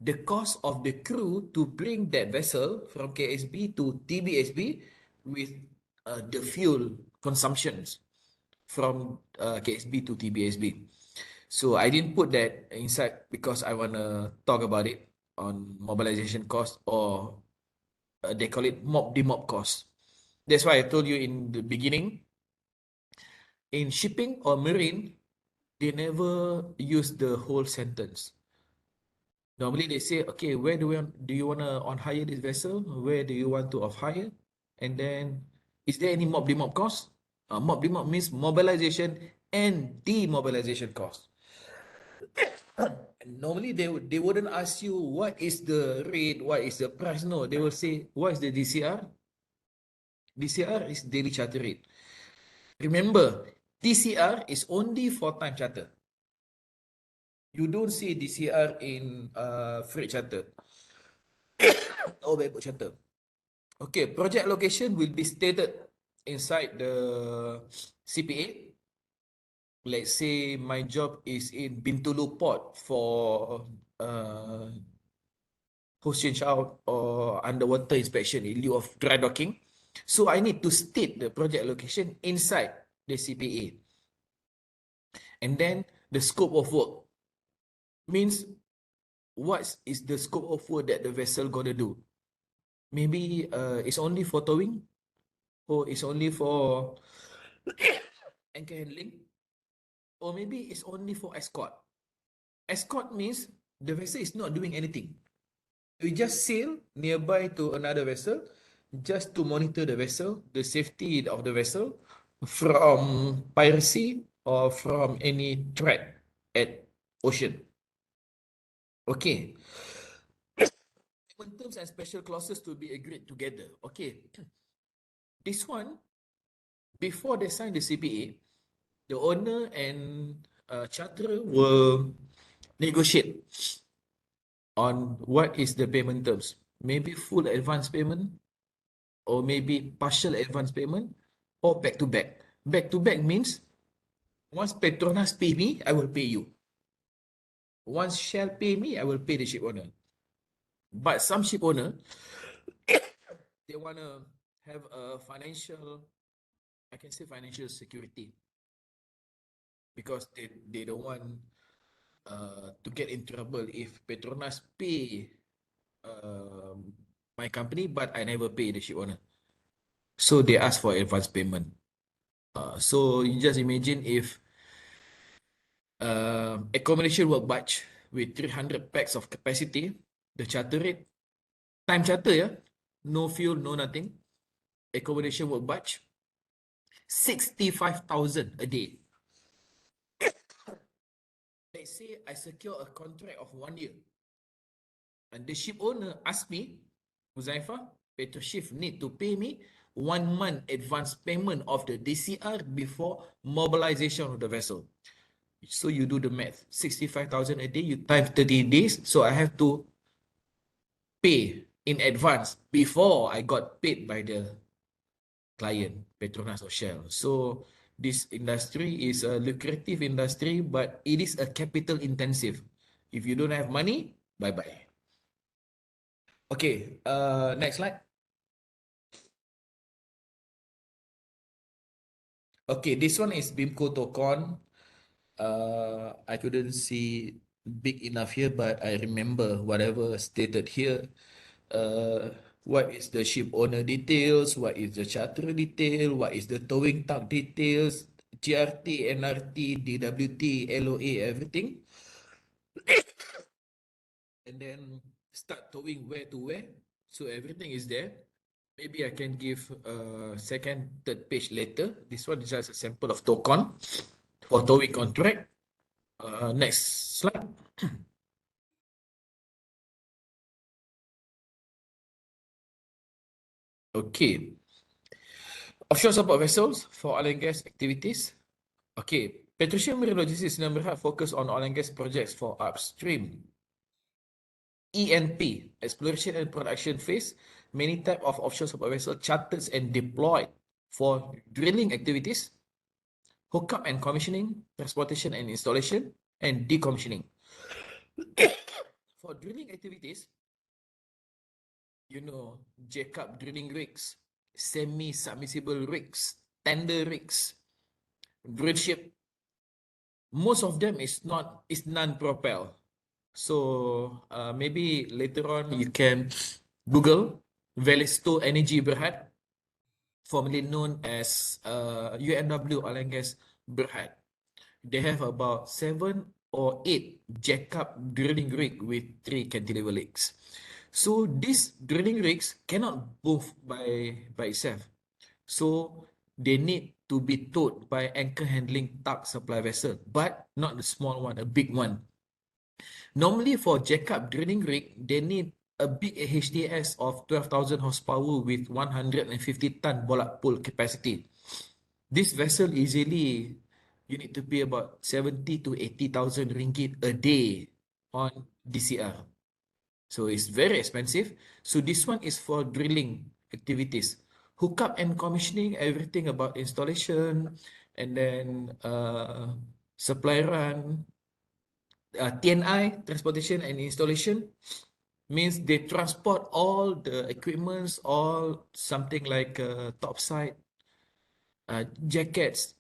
the cost of the crew to bring that vessel from KSB to TBSB with the fuel consumptions from KSB to TBSB. So I didn't put that inside because I want to talk about it on mobilization cost, or they call it MOB cost. That's why I told you in the beginning, in shipping or marine, they never use the whole sentence. Normally they say, okay, where do you want to on hire this vessel? Where do you want to off hire? And then, is there any MOB cost? MOB means mobilization and demobilization cost. Normally they wouldn't ask you what is the rate, what is the price. No, they will say, what is the DCR? DCR is daily charter rate. Remember, DCR is only for time charter. You don't see DCR in freight charter or bareboat charter. Okay, project location will be stated inside the CPA. Let's say my job is in Bintulu Port for host change out or underwater inspection in lieu of dry docking. So I need to state the project location inside the CPA. And then the scope of work means what is the scope of work that the vessel gonna do? Maybe it's only for towing, or it's only for anchor handling, or maybe it's only for escort. Escort means the vessel is not doing anything. We just sail nearby to another vessel just to monitor the vessel, the safety of the vessel from piracy or from any threat at ocean. Okay. Payment terms and special clauses to be agreed together. Okay. This one, before they sign the CPA, the owner and charterer will negotiate on what is the payment terms. Maybe full advance payment, or maybe partial advance payment, or back to back. Back to back means once Petronas pay me, I will pay you. Once Shell pay me, I will pay the ship owner. But some ship owner, they want to have a financial, I can say financial security, because they don't want to get in trouble if Petronas pay my company, but I never pay the ship owner. So they ask for advance payment. So you just imagine if accommodation work batch with 300 packs of capacity, the charter rate, time charter, yeah, no fuel, no nothing. Accommodation work batch, 65,000 a day. Let's say I secure a contract of 1 year, and the ship owner asks me, Huzaifa, Petroshift need to pay me 1 month advance payment of the DCR before mobilization of the vessel. So you do the math, 65,000 a day, you times 30 days. So I have to pay in advance before I got paid by the client, Petronas or Shell. So this industry is a lucrative industry, but it is a capital intensive. If you don't have money, bye-bye. Okay, next slide. Okay, this one is BIMCO Tokon. I couldn't see big enough here, but I remember whatever stated here. What is the ship owner details? What is the charter detail? What is the towing tug details? GRT, NRT, DWT, LOA, everything. And then start towing where to where. So everything is there. Maybe I can give a second, third page later. This one is just a sample of Tokon for towing contract. Next slide. Okay. Offshore support vessels for oil and gas activities. Okay. Petroleum Marine Logistics Sdn Bhd focus on oil and gas projects for upstream E&P, exploration and production phase. Many type of offshore support vessel chartered and deployed for drilling activities, hookup and commissioning, transportation and installation, and decommissioning. For drilling activities, you know, jackup drilling rigs, semi-submersible rigs, tender rigs, drill ship. Most of them is non-propel. So maybe later on you can Google Velisto Energy Berhad, formerly known as UNW Oil and Gas Berhad. They have about 7 or 8 jackup drilling rig with 3 cantilever legs. So these drilling rigs cannot move by itself. So they need to be towed by anchor handling tug supply vessel, but not the small one, a big one. Normally for jackup drilling rig, they need a big HDS of 12,000 horsepower with 150 ton bollard pull capacity. This vessel easily, you need to pay about 70 to 80,000 ringgit a day on DCR. So it's very expensive. So this one is for drilling activities. Hookup and commissioning, everything about installation, and then supply run, TNI, transportation and installation, means they transport all the equipments, all something like topside, jackets.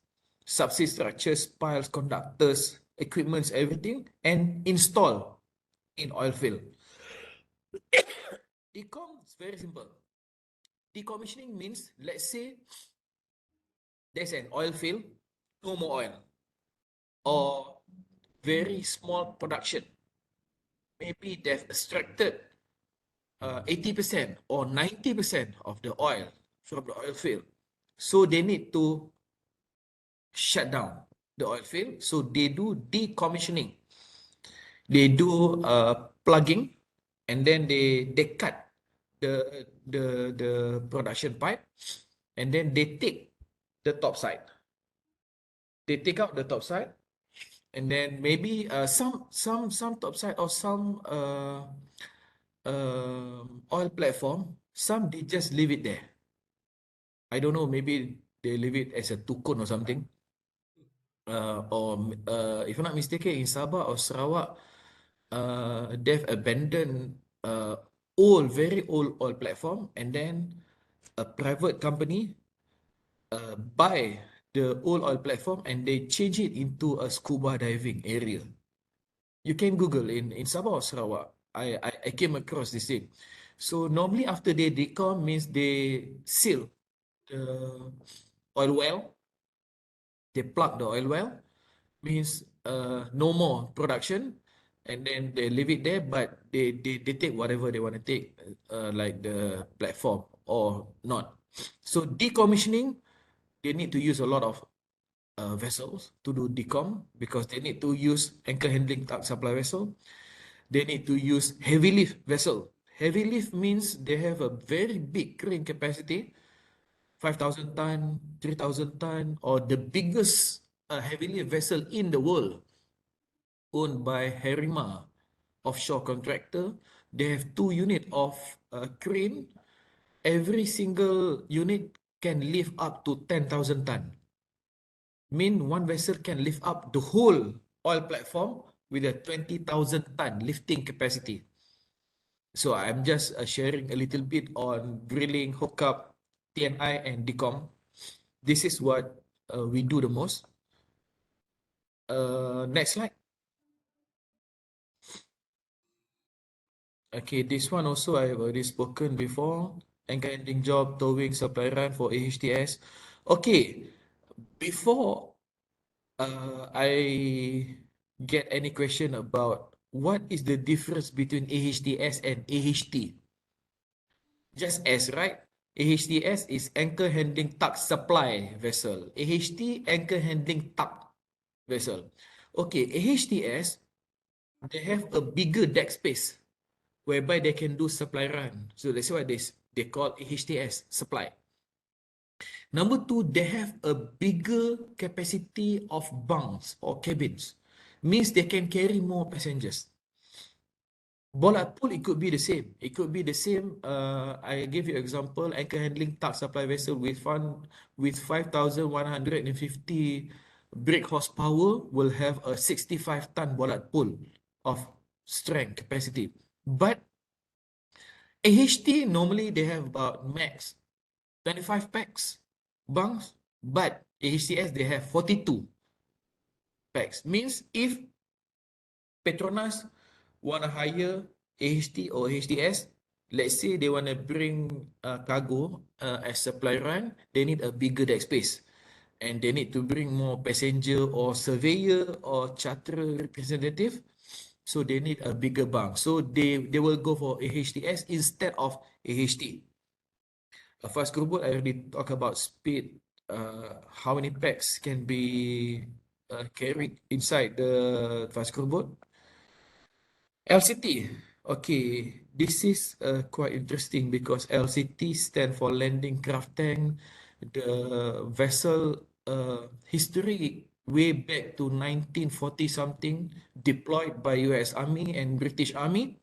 subsea structures, piles, conductors, equipments, everything, and install in oil field. Decom is very simple. Decommissioning means, let's say there's an oil field, no more oil, or very small production. Maybe they've extracted 80% or 90% of the oil from the oil field. So they need to shut down the oil field. So they do decommissioning. They do plugging, and then they cut the production pipe, and then they take the top side. They take out the top side, and then maybe some top side or some oil platform, some they just leave it there. I don't know, maybe they leave it as a tukun or something. Or if I'm not mistaken, in Sabah or Sarawak, they've abandoned very old oil platform, and then a private company buy the old oil platform and they change it into a scuba diving area. You can Google in Sabah or Sarawak. I came across this thing. So normally after they decom means they seal the oil well. They plug the oil well, means no more production, and then they leave it there, but they take whatever they want to take, like the platform or not. So decommissioning, they need to use a lot of vessels to do decom, because they need to use anchor handling tug supply vessel. They need to use heavy lift vessel. Heavy lift means they have a very big crane capacity, 5,000 ton, 3,000 ton, or the biggest heavy lift vessel in the world, owned by Herima offshore contractor. They have 2 units of crane. Every single unit can lift up to 10,000 ton. Mean one vessel can lift up the whole oil platform with a 20,000 ton lifting capacity. So I'm just sharing a little bit on drilling, hookup, TNI, and decom. This is what we do the most. Next slide. Okay, this one also I have already spoken before. Anchor handling job, towing, supply run for AHTS. Okay, before I get any question about what is the difference between AHTS and AHT. Just as, right? AHTS is anchor handling tug supply vessel. AHT, anchor handling tug vessel. Okay, AHTS, they have a bigger deck space whereby they can do supply run. So that's why they call AHTS supply. Number two, they have a bigger capacity of bunks or cabins. Means they can carry more passengers. Bollard Pool, it could be the same. It could be the same. I give you example, anchor handling tug supply vessel with 5,150 brake horsepower will have a 65-ton bollard pull of strength capacity. But AHT, normally they have about max 25 packs bunks, but AHTS, they have 42 packs. Means if Petronas want to hire AHT or AHTS, let's say they want to bring cargo as supply run, they need a bigger deck space. And they need to bring more passenger or surveyor or charterer representative. So they need a bigger bunk. So they will go for AHTS instead of AHT. A fast crew boat, I already talk about speed. How many packs can be carried inside the fast crew boat? LCT. Okay, this is quite interesting because LCT stand for Landing Craft Tank. The vessel history way back to 1940 something, deployed by US Army and British Army.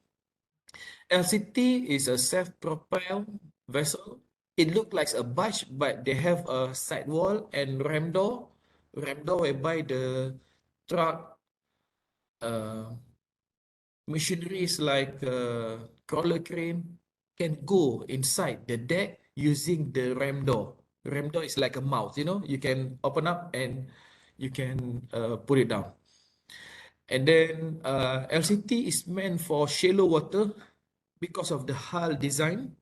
LCT is a self-propelled vessel. It looks like a barge, but they have a sidewall and ram door whereby the truck machineries like crawler crane can go inside the deck using the ram door. Ram door is like a mouth, you know, you can open up and you can put it down. And then LCT is meant for shallow water because of the hull design.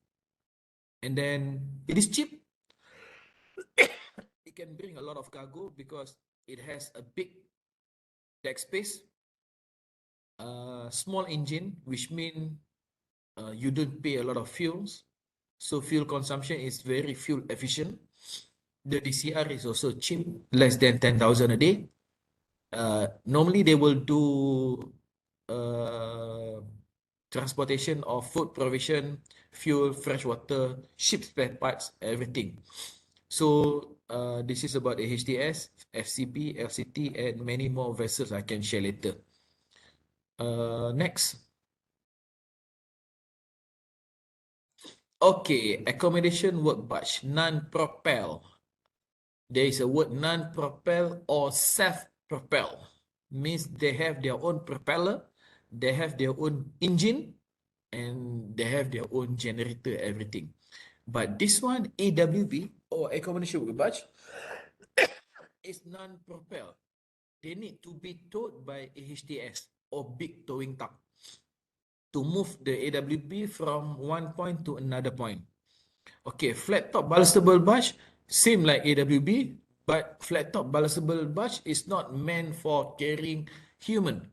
And then it is cheap. It can bring a lot of cargo because it has a big deck space, small engine, which means you don't pay a lot of fuels. So fuel consumption is very fuel efficient. The DCR is also cheap, less than 10,000 a day. Normally they will do transportation of food provision, fuel, fresh water, ship spare parts, everything. So this is about the HTS, FCP, LCT, and many more vessels I can share later. Next. Okay, accommodation work batch, non-propel. There is a word non-propel or self-propel. Means they have their own propeller, they have their own engine, and they have their own generator, everything. But this one, AWB or accommodation work batch, is non-propel. They need to be towed by AHTS or big towing tug to move the AWB from one point to another point. Okay, flat top ballastable barge, same like AWB, but flat top ballastable barge is not meant for carrying human.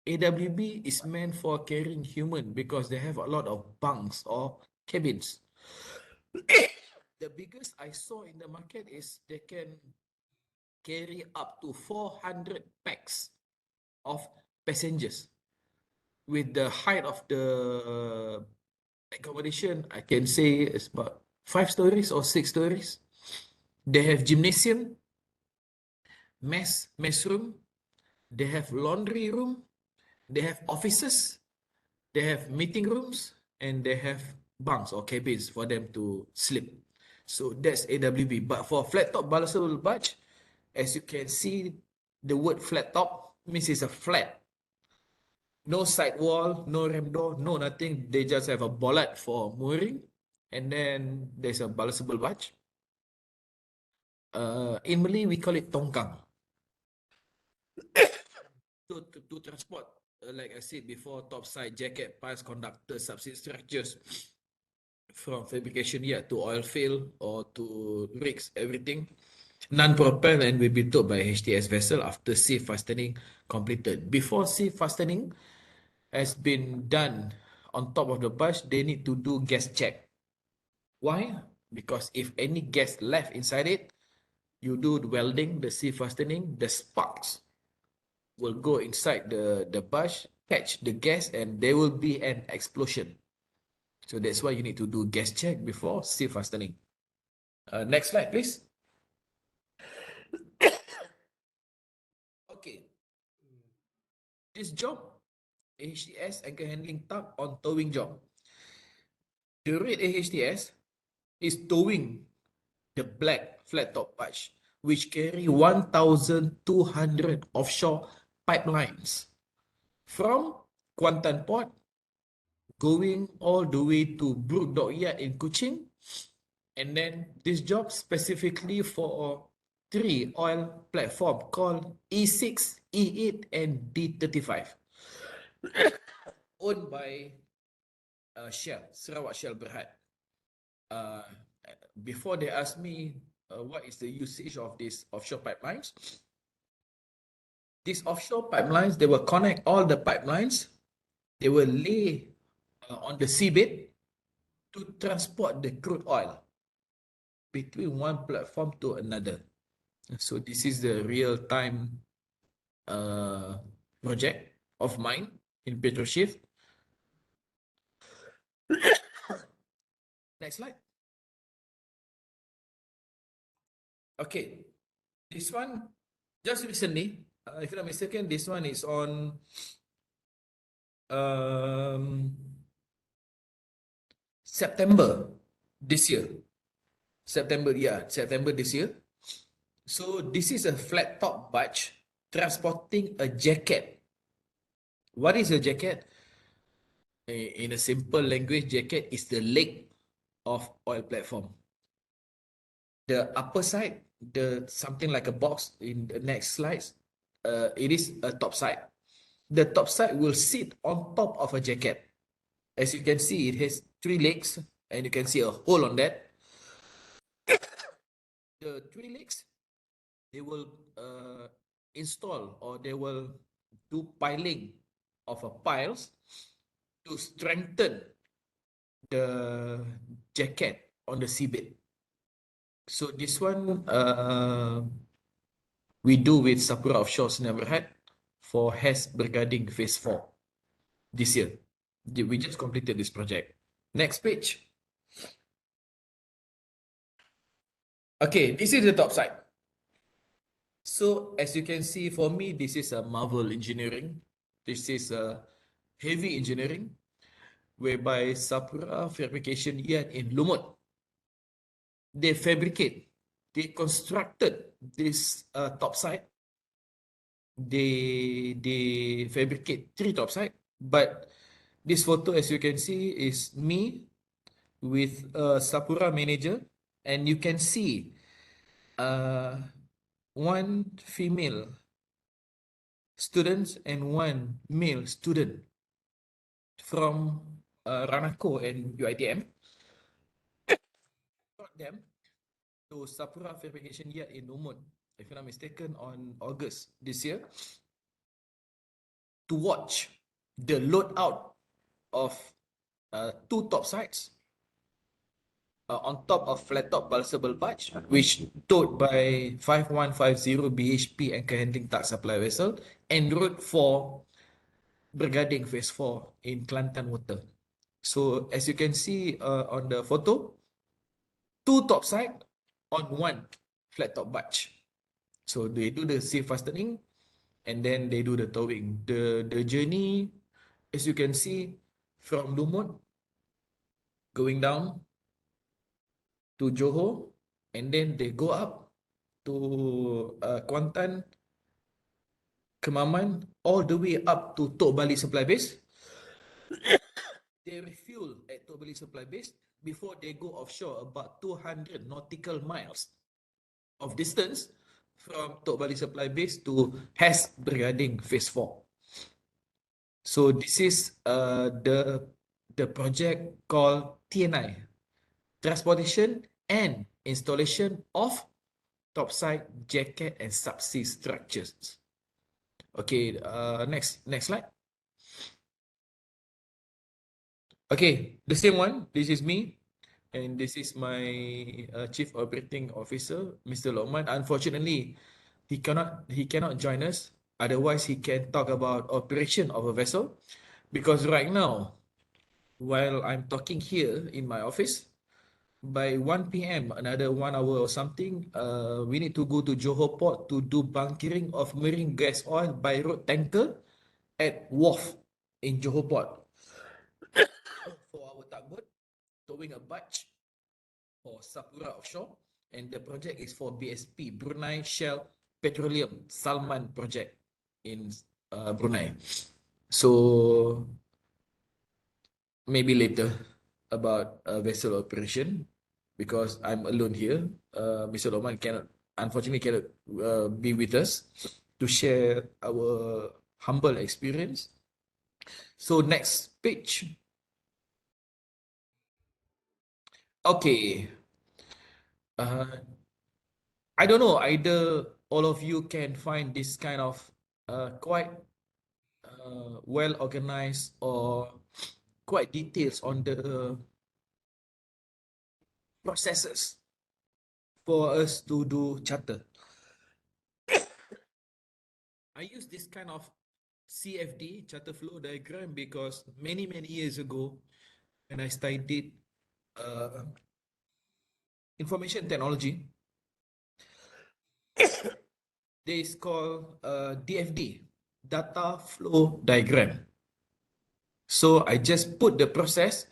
AWB is meant for carrying human because they have a lot of bunks or cabins. The biggest I saw in the market is they can carry up to 400 packs of passengers. With the height of the accommodation, I can say it's about 5 stories or 6 stories. They have gymnasium, mess room, they have laundry room, they have offices, they have meeting rooms, and they have bunks or cabins for them to sleep. So that's AWB. But for flat top ballastable barge, as you can see, the word flat top means it's a flat. No side wall, no ram door, no nothing. They just have a bollard for mooring, and then there's a ballastable barge. In Malay, we call it tongkang. To transport, like I said before, topside, jacket, piles, conductor, subsea structures from fabrication yard to oil field or to rigs, everything. Non-propel and will be towed by HTS vessel after sea fastening completed. Before sea fastening has been done on top of the barge, they need to do gas check. Why? Because if any gas left inside it, you do the welding, the sea fastening, the sparks will go inside the barge, catch the gas, and there will be an explosion. So that's why you need to do gas check before sea fastening. Next slide, please. Okay. This job, AHTS anchor handling tug on towing job. The rate AHTS is towing the black flat top barge, which carry 1,200 offshore pipelines from Kuantan Port going all the way to Brook Dockyard in Kuching. And then this job specifically for 3 oil platform called E6, E8, and D35, owned by Shell, Sarawak Shell Berhad. Before they ask me what is the usage of these offshore pipelines, these offshore pipelines, they will connect all the pipelines, they will lay on the seabed to transport the crude oil between one platform to another. So this is the real-time project of mine in Petroshift. Next slide. Okay, this one just recently, if I'm not mistaken, this one is on September this year. September this year. So this is a flat top barge transporting a jacket. What is a jacket? In a simple language, jacket is the leg of oil platform. The upper side, the something like a box in the next slides, it is a top side. The top side will sit on top of a jacket. As you can see, it has 3 legs, and you can see a hole on that. The 3 legs, they will install, or they will do piling of a piles to strengthen the jacket on the seabed. So this one we do with Sapura Offshore Sdn Bhd for HES Bergading Phase 4 this year. We just completed this project. Next page. Okay, this is the top side. So as you can see, for me, this is a Marvel Engineering. This is a heavy engineering, whereby Sapura Fabrication Yard in Lumut, they constructed this top side. They fabricate 3 top side, but this photo, as you can see, is me with a Sapura manager, and you can see one female student and one male student from Ranako and UiTM. Brought them to Sapura Fabrication Yard in Lumut, if I'm not mistaken, on August this year, to watch the load out of 2 top sides on top of flat top balsable barge, which towed by 5150 BHP anchor handling tug supply vessel, en route for Bergading Phase 4 in Kelantan water. So as you can see on the photo, 2 top side on 1 flat top barge. So they do the sea fastening, and then they do the towing. The journey, as you can see, from Lumut going down to Johor, and then they go up to Kuantan, Kemaman, all the way up to Tok Bali Supply Base. They refuel at Tok Bali Supply Base before they go offshore about 200 nautical miles of distance from Tok Bali Supply Base to HES Bergading Phase 4. So this is the project called TNI, Transportation and Installation of Topside Jacket and Subsea Structures. Okay, next slide. Okay, the same one. This is me, and this is my Chief Operating Officer, Mr. Lokman. Unfortunately, he cannot join us. Otherwise, he can talk about operation of a vessel, because right now, while I'm talking here in my office, by 1 p.m., another 1 hour or something, we need to go to Johor Port to do bunkering of marine gas oil by road tanker at wharf in Johor Port for our tugboat towing a barge for Sapura Offshore, and the project is for BSP, Brunei Shell Petroleum Salman project in Brunei. So maybe later about vessel operation, because I'm alone here. Mr. Lokman unfortunately cannot be with us to share our humble experience. So next page. Okay. I don't know, either all of you can find this kind of quite well organized or quite details on the processes for us to do charter. I use this kind of CFD, charter flow diagram, because many years ago, when I studied information technology, there is called DFD, data flow diagram. So I just put the process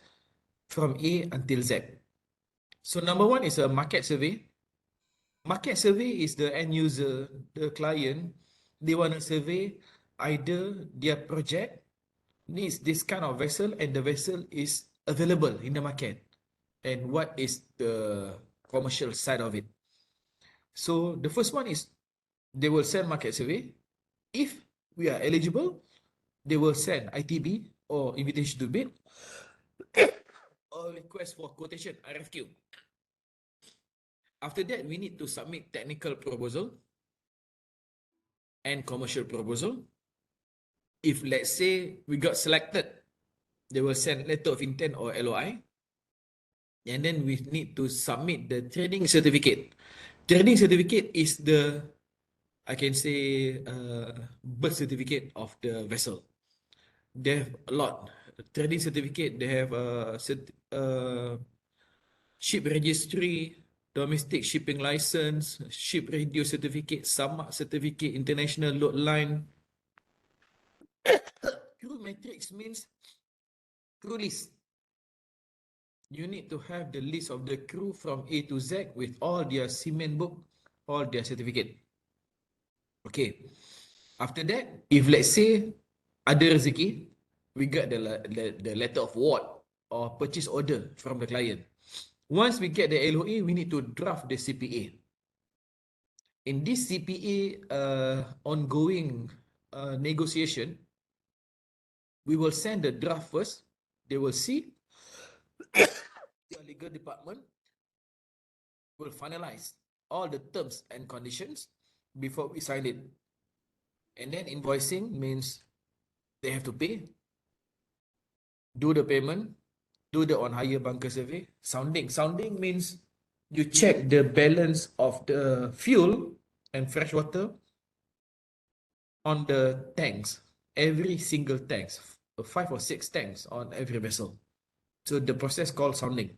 from A until Z. So number 1 is a market survey. Market survey is the end user, the client. They want to survey either their project needs this kind of vessel, and the vessel is available in the market, and what is the commercial side of it. So the first one is they will send market survey. If we are eligible, they will send ITB or invitation to bid or request for quotation RFQ. After that, we need to submit technical proposal and commercial proposal. If let's say we got selected, they will send letter of intent or LOI. And then we need to submit the trading certificate. Trading certificate is the, I can say, birth certificate of the vessel. They have a lot. Trading certificate, they have ship registry, domestic shipping license, ship radio certificate, SAMAK certificate, international load line. Crew matrix means crew list. You need to have the list of the crew from A to Z with all their seaman book, all their certificate. Okay. After that, if let's say ada rezeki, we got the letter of award or purchase order from the client. Once we get the LOA, we need to draft the CPA. In this CPA ongoing negotiation, we will send the draft first. They will see. Your legal department will finalize all the terms and conditions before we sign it. And then invoicing means they have to pay, do the payment, do the on-hire bunker survey. Sounding means you check the balance of the fuel and fresh water on the tanks, every single tanks, 5 or 6 tanks on every vessel. So the process called sounding.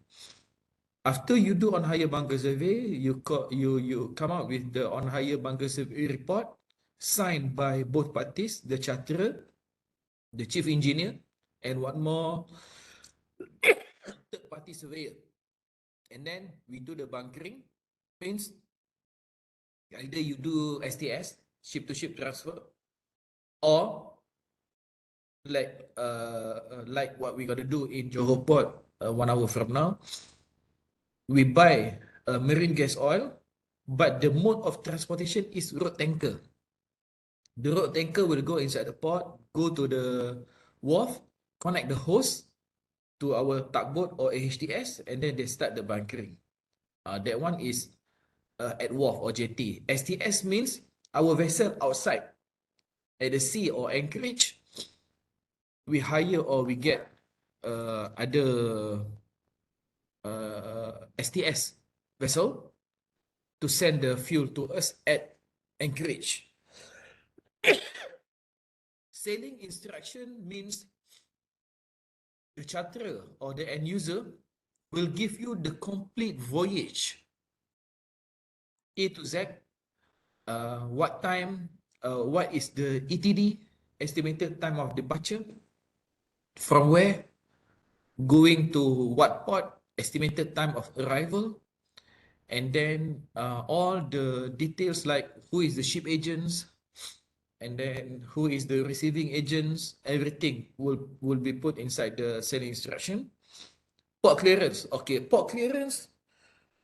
After you do on-hire bunker survey, you come out with the on-hire bunker survey report signed by both parties, the charterer, the chief engineer, and one more third-party surveyor. And then we do the bunkering. Means either you do STS, ship-to-ship transfer, or like what we're gonna do in Johor Port 1 hour from now, we buy marine gas oil, but the mode of transportation is road tanker. The road tanker will go inside the port, go to the wharf, connect the hose to our tugboat or AHTS, and then they start the bunkering. That one is at wharf or jetty. STS means our vessel outside at the sea or anchorage. We hire or we get other STS vessel to send the fuel to us at anchorage. Sailing instruction means the charterer or the end user will give you the complete voyage A to Z. What time, what is the ETD, estimated time of departure, from where, going to what port, estimated time of arrival, and then all the details like who is the ship agents, and then who is the receiving agents, everything will be put inside the sailing instruction. Port clearance. Okay, port clearance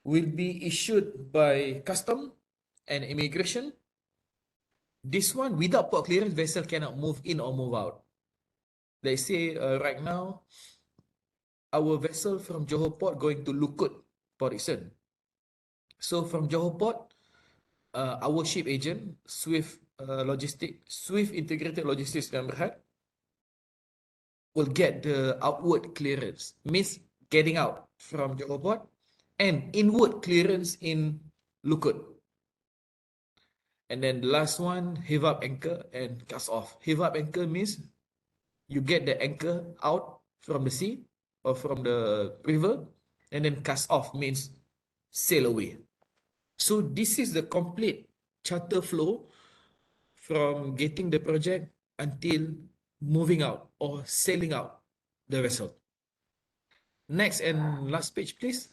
will be issued by custom and immigration. This one, without port clearance, vessel cannot move in or move out. Let's say right now, our vessel from Johor Port going to Lukut, Port Dickson. So from Johor Port, our ship agent, Swift Integrated Logistics Berhad, will get the outward clearance, means getting out from Johor Port, and inward clearance in Lukut. And then the last one, heave up anchor and cast off. Heave up anchor means you get the anchor out from the sea or from the river, and then cast off means sail away. So this is the complete charter flow from getting the project until moving out or sailing out the vessel. Next and last page, please.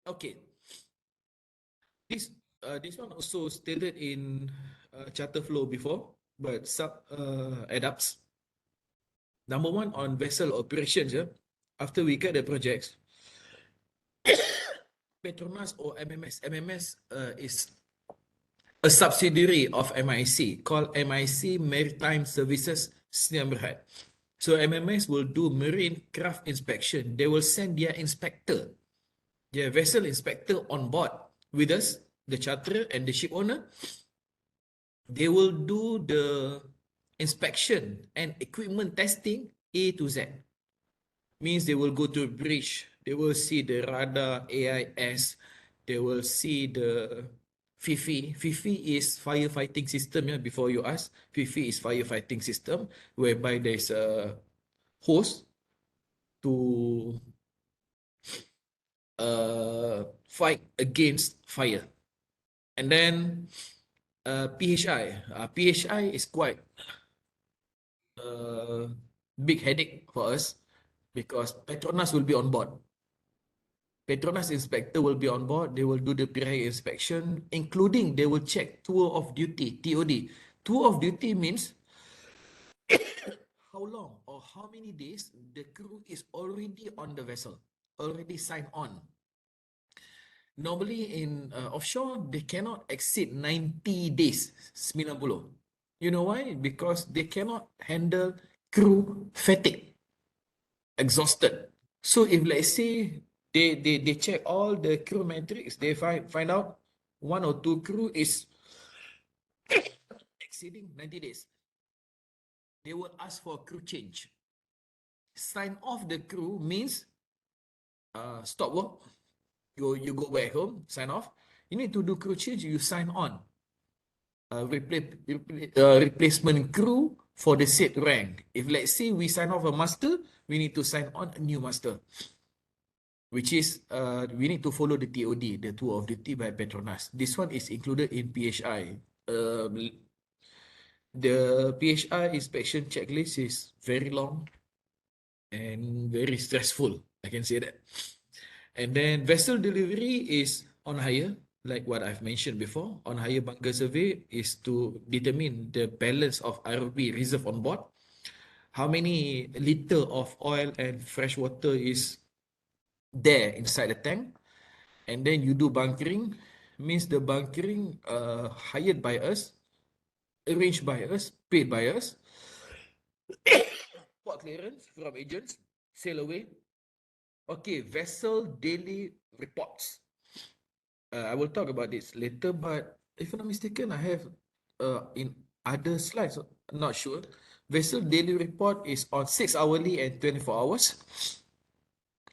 Okay. This one also stated in charter flow before, but some adapts. Number one, on vessel operations. After we get the projects, Petronas or MMS. MMS is a subsidiary of MIC called MIC Maritime Services Sdn Bhd. So MMS will do marine craft inspection. They will send their inspector, their vessel inspector on board with us, the charterer and the ship owner. They will do the inspection and equipment testing A to Z. Means they will go to a bridge, they will see the radar, AIS, they will see the FIFI. FIFI is firefighting system, yeah, before you ask. FIFI is firefighting system whereby there's a hose to fight against fire. And then PHI. PHI is quite a big headache for us because Petronas will be on board. Petronas inspector will be on board. They will do the prior inspection, including they will check tour of duty, TOD. Tour of duty means how long or how many days the crew is already on the vessel, already signed on. Normally in offshore, they cannot exceed 90 days, 90. You know why? Because they cannot handle crew fatigue, exhausted. So if let's say they check all the crew metrics, they find out one or two crew is exceeding 90 days. They will ask for crew change. Sign off the crew means stop work. You go back home, sign off. You need to do crew change, you sign on. Replacement crew for the said rank. If let's say we sign off a master, we need to sign on a new master, which is we need to follow the TOD, the tour of duty by Petronas. This one is included in PHI. The PHI inspection checklist is very long and very stressful. I can say that. And then vessel delivery is on hire, like what I've mentioned before. On hire bunker survey is to determine the balance of ROB reserve on board. How many liter of oil and fresh water is there inside the tank. And then you do bunkering, means the bunkering hired by us, arranged by us, paid by us. Port clearance from agents, sail away. Okay, vessel daily reports. I will talk about this later, but if I'm not mistaken, I have in other slides, not sure. Vessel daily report is on 6 hourly and 24 hours.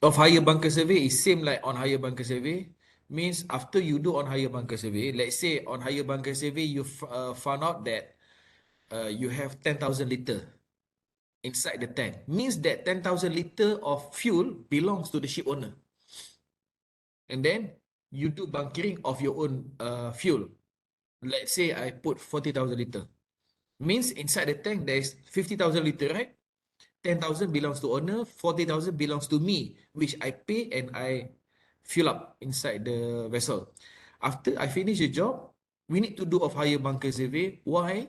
Of hire bunker survey is same like on hire bunker survey. Means after you do on hire bunker survey, let's say on hire bunker survey, you found out that you have 10,000 liter inside the tank. Means that 10,000 liter of fuel belongs to the ship owner. And then you do bunkering of your own fuel. Let's say I put 40,000 liter. Means inside the tank there is 50,000 liter, right? 10,000 belongs to owner, 40,000 belongs to me, which I pay and I fill up inside the vessel. After I finish the job, we need to do off hire bunker survey. Why?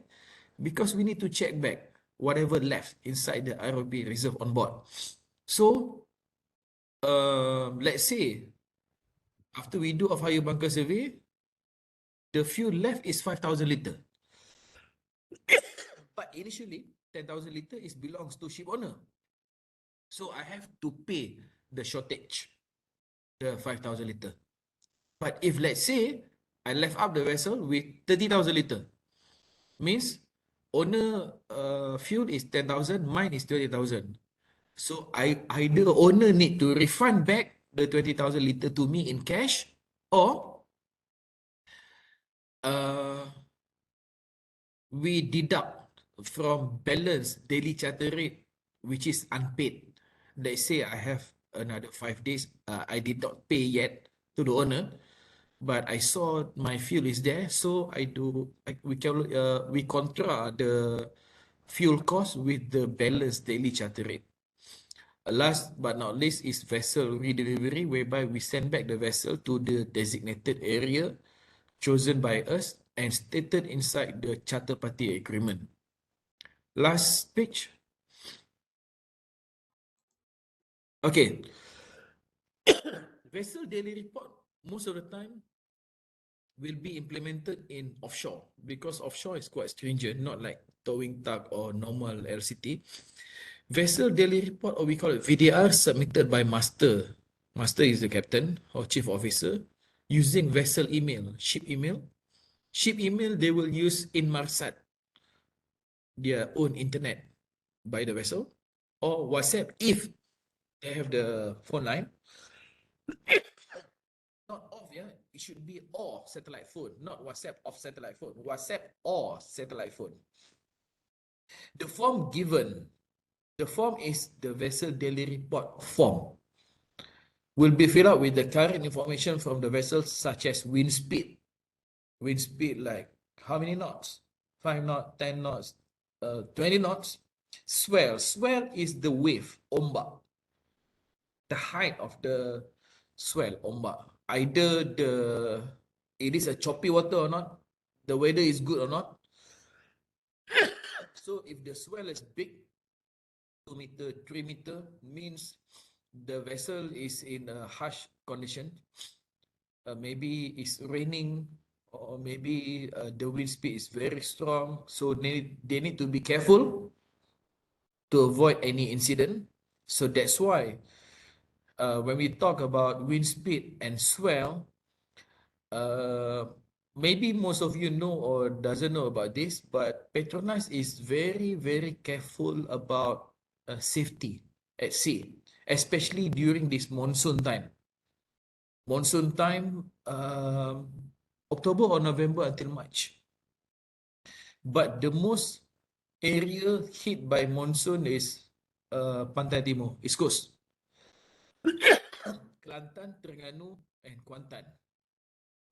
Because we need to check back whatever left inside the ROB reserve on board. So, let's say after we do off hire bunker survey, the fuel left is 5,000 liter. But initially, 10,000 liter is belongs to ship owner. So I have to pay the shortage, the 5,000 liter. But if let's say I left up the vessel with 30,000 liter, means owner fuel is 10,000, mine is 20,000. So either owner need to refund back the 20,000 liter to me in cash, or we deduct from balance daily charter rate, which is unpaid. Let's say I have another 5 days, I did not pay yet to the owner, but I saw my fuel is there, so we contra the fuel cost with the balance daily charter rate. Last but not least is vessel redelivery, whereby we send back the vessel to the designated area chosen by us and stated inside the charter party agreement. Last page. Okay. Vessel daily report most of the time will be implemented in offshore because offshore is quite stringent, not like towing tug or normal LCT. Vessel daily report, or we call it VDR, submitted by master. Master is the captain or chief officer, using vessel email, ship email. Ship email, they will use Inmarsat, their own internet by the vessel, or WhatsApp if they have the phone line. Not off, yeah. It should be or satellite phone, not WhatsApp off satellite phone. WhatsApp or satellite phone. The form given, the form is the vessel daily report form. Will be filled out with the current information from the vessel, such as wind speed. Wind speed like how many knots? 5 knots, 10 knots, 20 knots. Swell. Swell is the wave, ombak. The height of the swell, ombak. Either it is a choppy water or not, the weather is good or not. So if the swell is big, 2 meter, 3 meter, means the vessel is in a harsh condition. Maybe it's raining, or maybe the wind speed is very strong. So they need to be careful to avoid any incident. So that's why when we talk about wind speed and swell, maybe most of you know or doesn't know about this, but Petronas is very, very careful about safety at sea, especially during this monsoon time. Monsoon time, October or November until March. But the most area hit by monsoon is Pantai Timur, East Coast. Kelantan, Terengganu, and Kuantan,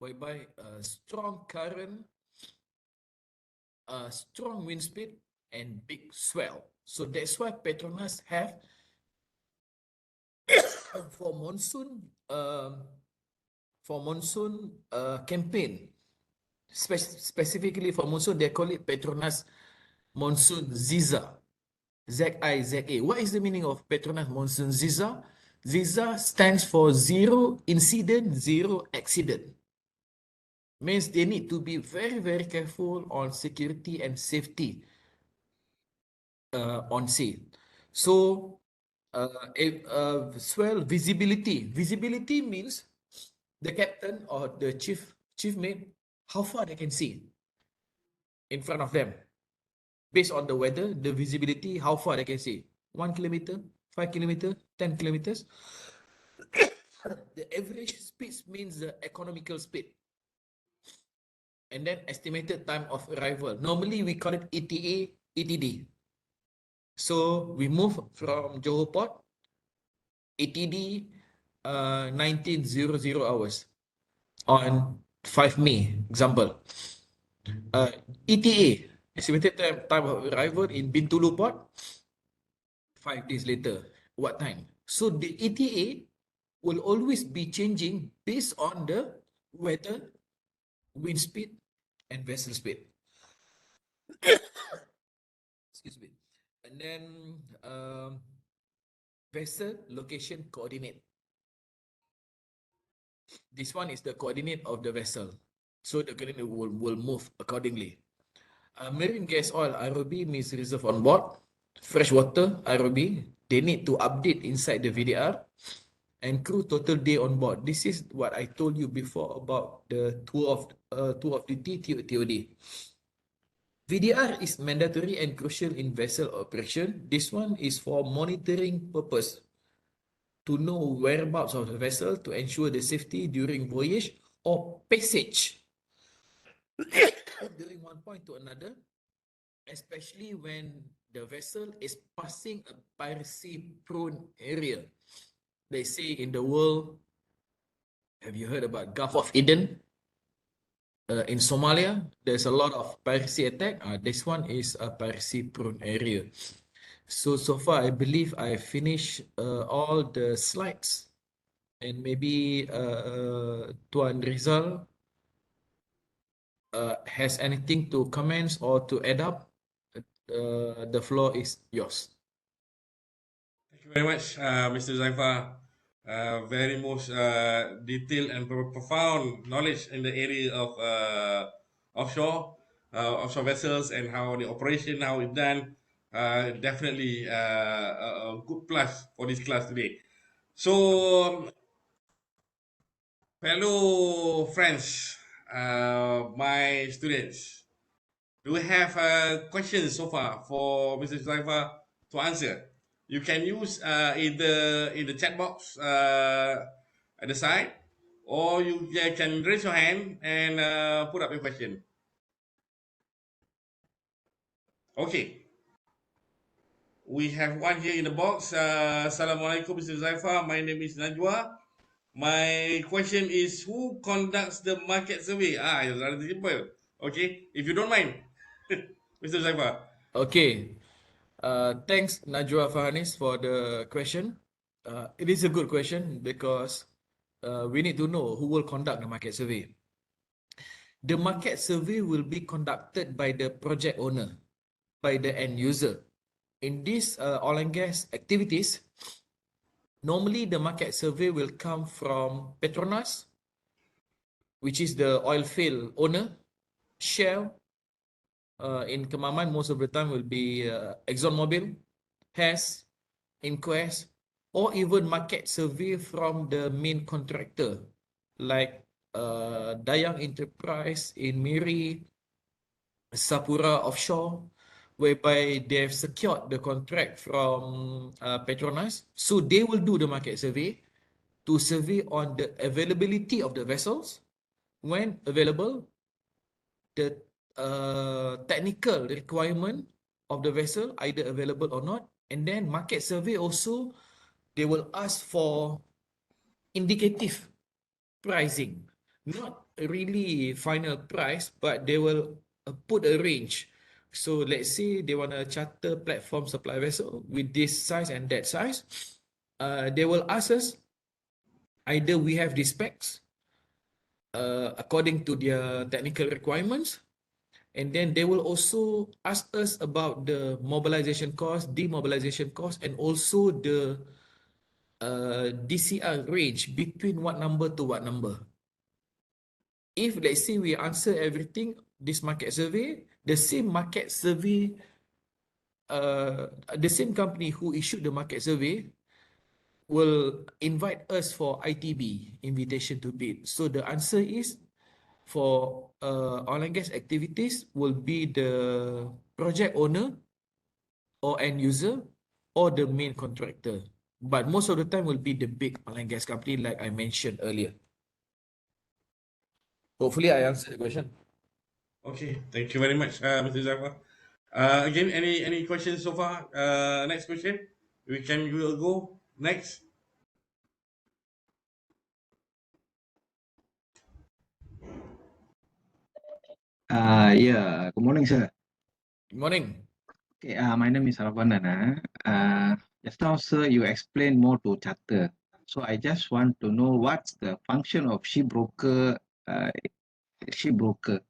whereby strong current, strong wind speed, and big swell. So that's why Petronas have for monsoon campaign, specifically for monsoon, they call it Petronas Monsoon Ziza. Z-I-Z-A. What is the meaning of Petronas Monsoon Ziza? Ziza stands for zero incident, zero accident. Means they need to be very, very careful on security and safety on sea. So, swell visibility. Visibility means the captain or the chief mate, how far they can see in front of them. Based on the weather, the visibility, how far they can see. 1 kilometer, 5 kilometer, 10 kilometers. The average speed means the economical speed. And then estimated time of arrival. Normally we call it ETA, ETD. So we move from Johor Port, ETD 1900 hours on 5 May, example. ETA, estimated time of arrival in Bintulu Port, 5 days later. What time? So the ETA will always be changing based on the weather, wind speed, and vessel speed. Excuse me. And then vessel location coordinate. This one is the coordinate of the vessel. So the coordinate will move accordingly. Marine gas oil, ROB, means reserve on board. Freshwater, ROB, they need to update inside the VDR. And crew total day on board. This is what I told you before about the tour of duty, TOD. VDR is mandatory and crucial in vessel operation. This one is for monitoring purpose, to know whereabouts of the vessel to ensure the safety during voyage or passage during one point to another, especially when the vessel is passing a piracy-prone area. They say in the world, have you heard about Gulf of Eden? In Somalia, there's a lot of piracy attack. This one is a piracy-prone area. So far, I believe I finished all the slides. And maybe Tuan Rizal has anything to comment or to add up. The floor is yours. Thank you very much, Mr. Zaifar. very most detailed and profound knowledge in the area of offshore, offshore vessels and how the operation, how it's done. Definitely a good plus for this class today. So, fellow friends, my students, do we have questions so far for Mr. Zaifa to answer? You can use in the chat box at the side, or you can raise your hand and put up your question. Okay, we have one here in the box. Assalamualaikum, Mr. Zaifa. My name is Najwa. My question is, who conducts the market survey? It's rather simple. Okay, if you don't mind, Mr. Zaifa. Okay. Thanks, Najwa Fahanis, for the question. It is a good question because we need to know who will conduct the market survey. The market survey will be conducted by the project owner, by the end user. In these oil and gas activities, normally the market survey will come from Petronas, which is the oil field owner, Shell. In Kemaman, most of the time will be ExxonMobil, Hess, Inquest, or even market survey from the main contractor, like Dayang Enterprise in Miri, Sapura Offshore, whereby they have secured the contract from Petronas. So they will do the market survey to survey on the availability of the vessels, when available, the technical requirement of the vessel, either available or not, and then market survey also, they will ask for indicative pricing, not really final price, but they will put a range. So let's say they want to charter platform supply vessel with this size and that size. They will ask us, either we have the specs according to their technical requirements, and then they will also ask us about the mobilization cost, demobilization cost, and also the DCR range between what number to what number. If let's say we answer everything, this market survey, the same market survey, the same company who issued the market survey will invite us for ITB, invitation to bid. So the answer is, for oil and gas activities will be the project owner or end user or the main contractor. But most of the time will be the big oil and gas company, like I mentioned earlier. Hopefully I answered the question. Okay, thank you very much, Mr. Zafar. Again, any questions so far? Next question. We will go next. Yeah, good morning, sir. Good morning. Okay, my name is Ravanana. Just now, sir, you explained more to charter. So I just want to know what's the function of shipbroker. Shipbroker.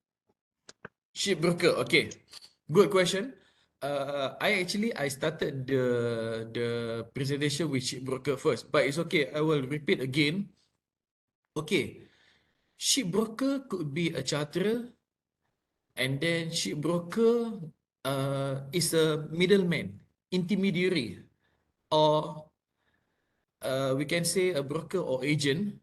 Shipbroker, okay. Good question. I started the presentation with shipbroker first, but it's okay. I will repeat again. Okay, shipbroker could be a charterer, and then shipbroker is a middleman, intermediary, or we can say a broker or agent,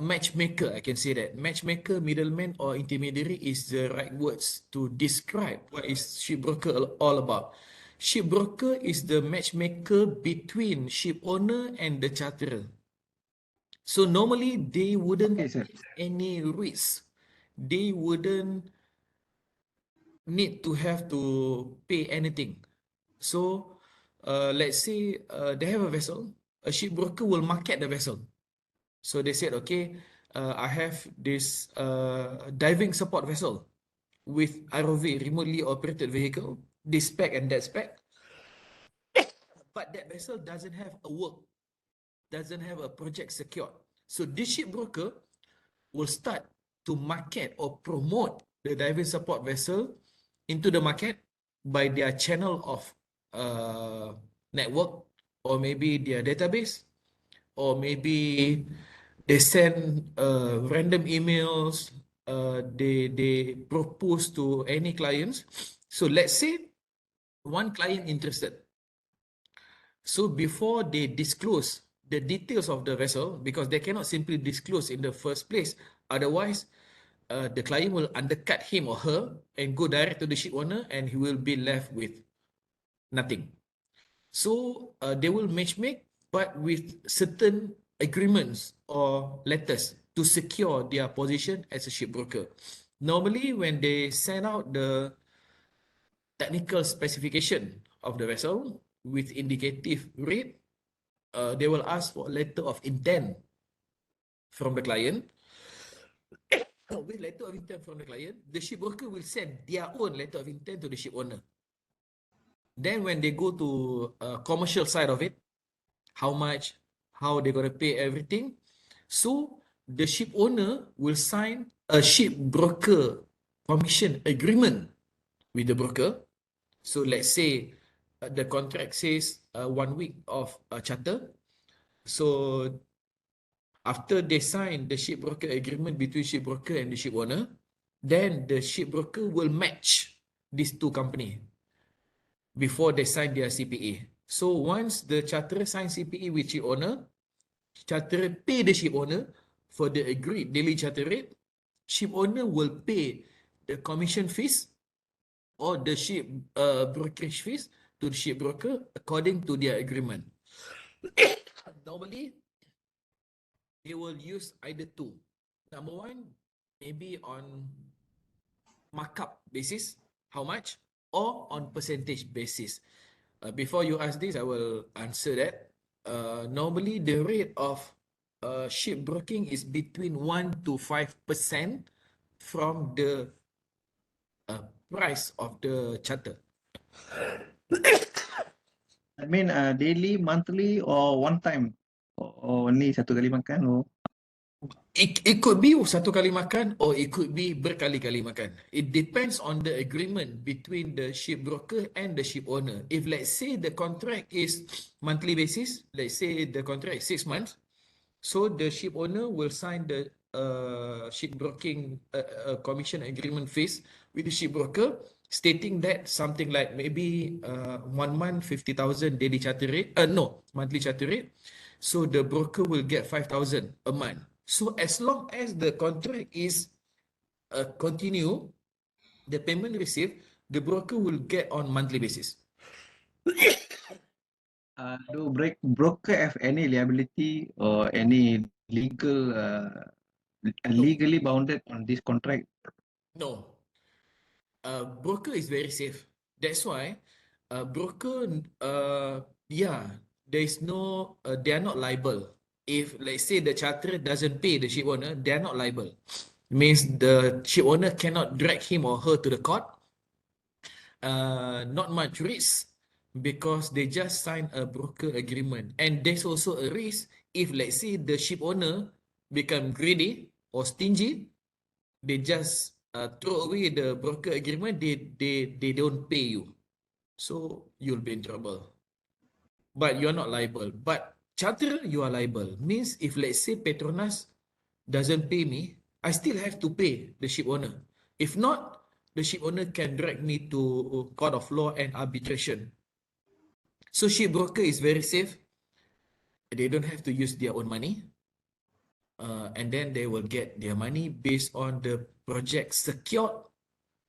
matchmaker. I can say that matchmaker, middleman, or intermediary is the right words to describe what is shipbroker all about. Shipbroker is the matchmaker between ship owner and the charterer. So normally they wouldn't take any risk. They wouldn't need to have to pay anything. So let's say they have a vessel, a shipbroker will market the vessel. So they said, okay, I have this diving support vessel with ROV, remotely operated vehicle, this spec and that spec. But that vessel doesn't have a work, doesn't have a project secured. So this shipbroker will start to market or promote the diving support vessel into the market by their channel of network or maybe their database. or maybe they send random emails, they propose to any clients. So let's say one client interested. So before they disclose the details of the vessel, because they cannot simply disclose in the first place, otherwise the client will undercut him or her and go direct to the ship owner, and he will be left with nothing. So they will matchmake, but with certain agreements or letters to secure their position as a shipbroker. Normally, when they send out the technical specification of the vessel with indicative rate, they will ask for a letter of intent from the client. With letter of intent from the client, the shipbroker will send their own letter of intent to the ship owner. Then when they go to commercial side of it, how much, how they're going to pay everything. So the ship owner will sign a ship broker commission agreement with the broker. So let's say the contract says 1 week of charter. So after they sign the ship broker agreement between ship broker and the ship owner, then the ship broker will match these two companies before they sign their CPA. So once the charterer signs CPA with ship owner, charterer pay the ship owner for the agreed daily charter rate. Ship owner will pay the commission fees or the ship brokerage fees to the ship broker according to their agreement. Normally, they will use either two. Number one, maybe on markup basis, how much, or on percentage basis. Before you ask this, I will answer that. Normally, the rate of ship broking is between 1 to 5% from the price of the charter. I mean, daily, monthly, or one time? Or only satu kali makan? Or It could be satu kali makan or it could be berkali-kali makan. It depends on the agreement between the ship broker and the ship owner. If let's say the contract is monthly basis, let's say the contract is 6 months, so the ship owner will sign the ship broking commission agreement fees with the ship broker, stating that something like maybe 1 month 50,000 daily charter rate, monthly charter rate. So the broker will get 5,000 a month. So as long as the contract is continue, the payment received, the broker will get on monthly basis. do broker have any liability or any legal, legally bounded on this contract? No. Broker is very safe. That's why broker, there is no, they are not liable. If let's say the charterer doesn't pay the ship owner, they are not liable. Means the ship owner cannot drag him or her to the court. Not much risk because they just signed a broker agreement. And there's also a risk if let's say the ship owner become greedy or stingy, they just throw away the broker agreement, they don't pay you. So you'll be in trouble. But you're not liable. But charterer, you are liable. Means if let's say Petronas doesn't pay me, I still have to pay the ship owner. If not, the ship owner can drag me to court of law and arbitration. So ship broker is very safe. They don't have to use their own money. And then they will get their money based on the project secured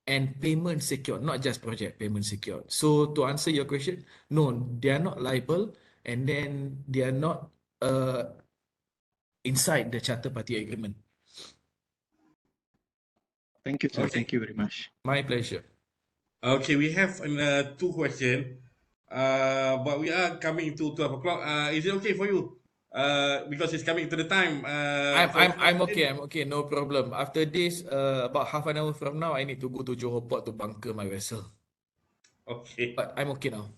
and payment secured, not just project payment secured. So to answer your question, no, they are not liable, and then they are not inside the charter party agreement. Thank you, sir. Okay. Thank you very much. My pleasure. Okay, we have 2 questions, but we are coming to 12 o'clock. Is it okay for you? Because it's coming to the time. I'm okay, no problem. After this, about half an hour from now, I need to go to Johor Port to bunker my vessel. Okay. But I'm okay now.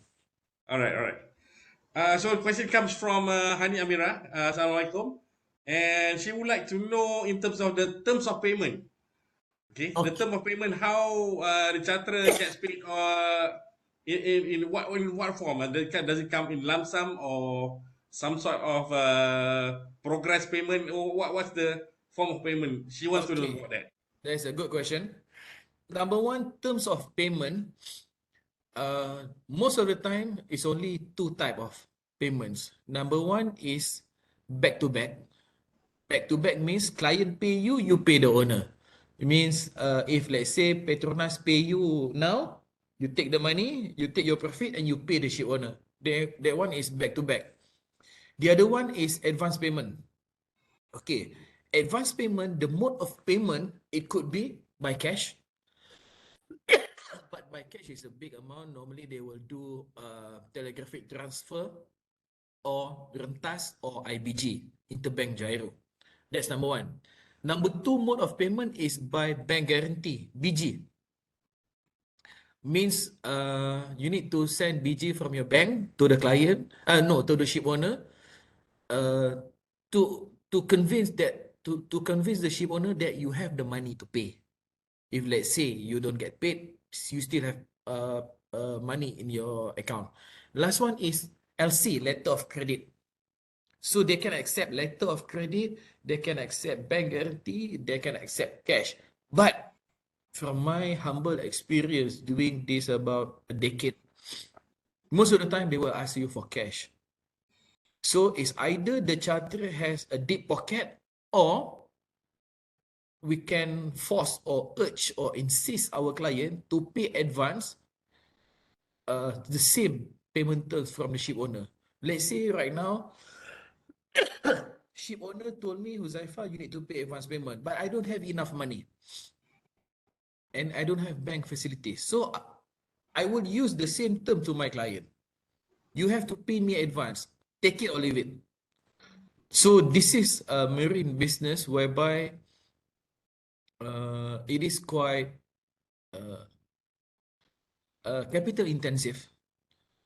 All right. So the question comes from Hani Amira. Assalamualaikum. And she would like to know in terms of the terms of payment. Okay. The Okay. term of payment, how the charterer gets paid, or in what form? Does it come in lump sum or some sort of progress payment, or what's the form of payment? She wants to know Okay, about that. that's a good question. Number one, terms of payment, most of the time it's only two type of payments. Number one is back to back. Back to back means client pay you, you pay the owner. It means if let's say Petronas pay you now, you take the money, you take your profit and you pay the ship owner. That one is back to back. The other one is advance payment. Okay, advance payment, the mode of payment, it could be by cash. But by cash is a big amount. Normally they will do telegraphic transfer or rentas or IBG, interbank gyro. That's number one. Number two mode of payment is by bank guarantee, BG. Means you need to send BG from your bank to the client, to the ship owner, to convince the ship owner that you have the money to pay. If let's say you don't get paid, you still have money in your account. Last one is LC, letter of credit. So they can accept letter of credit, they can accept bank guarantee, they can accept cash. But from my humble experience doing this about a decade, most of the time they will ask you for cash. So it's either the charterer has a deep pocket, or we can force or urge or insist our client to pay advance the same payment terms from the ship owner. Let's say right now, ship owner told me, Huzaifah, you need to pay advance payment, but I don't have enough money and I don't have bank facilities. So I would use the same term to my client. You have to pay me advance, take it or leave it. So this is a marine business whereby it is quite capital intensive.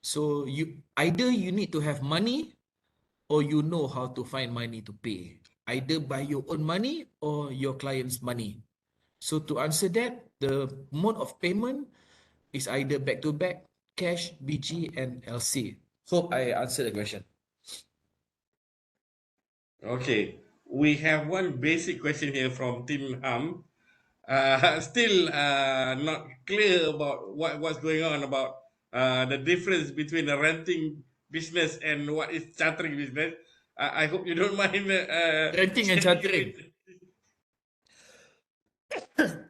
So either you need to have money or you know how to find money to pay, either by your own money or your client's money. So to answer that, the mode of payment is either back to back, cash, BG, and LC. Hope I answered the question. Okay, we have one basic question here from Tim Ham. Still not clear about what's going on about the difference between the renting business and what is chartering business. I hope you don't mind Renting and sharing chartering. it.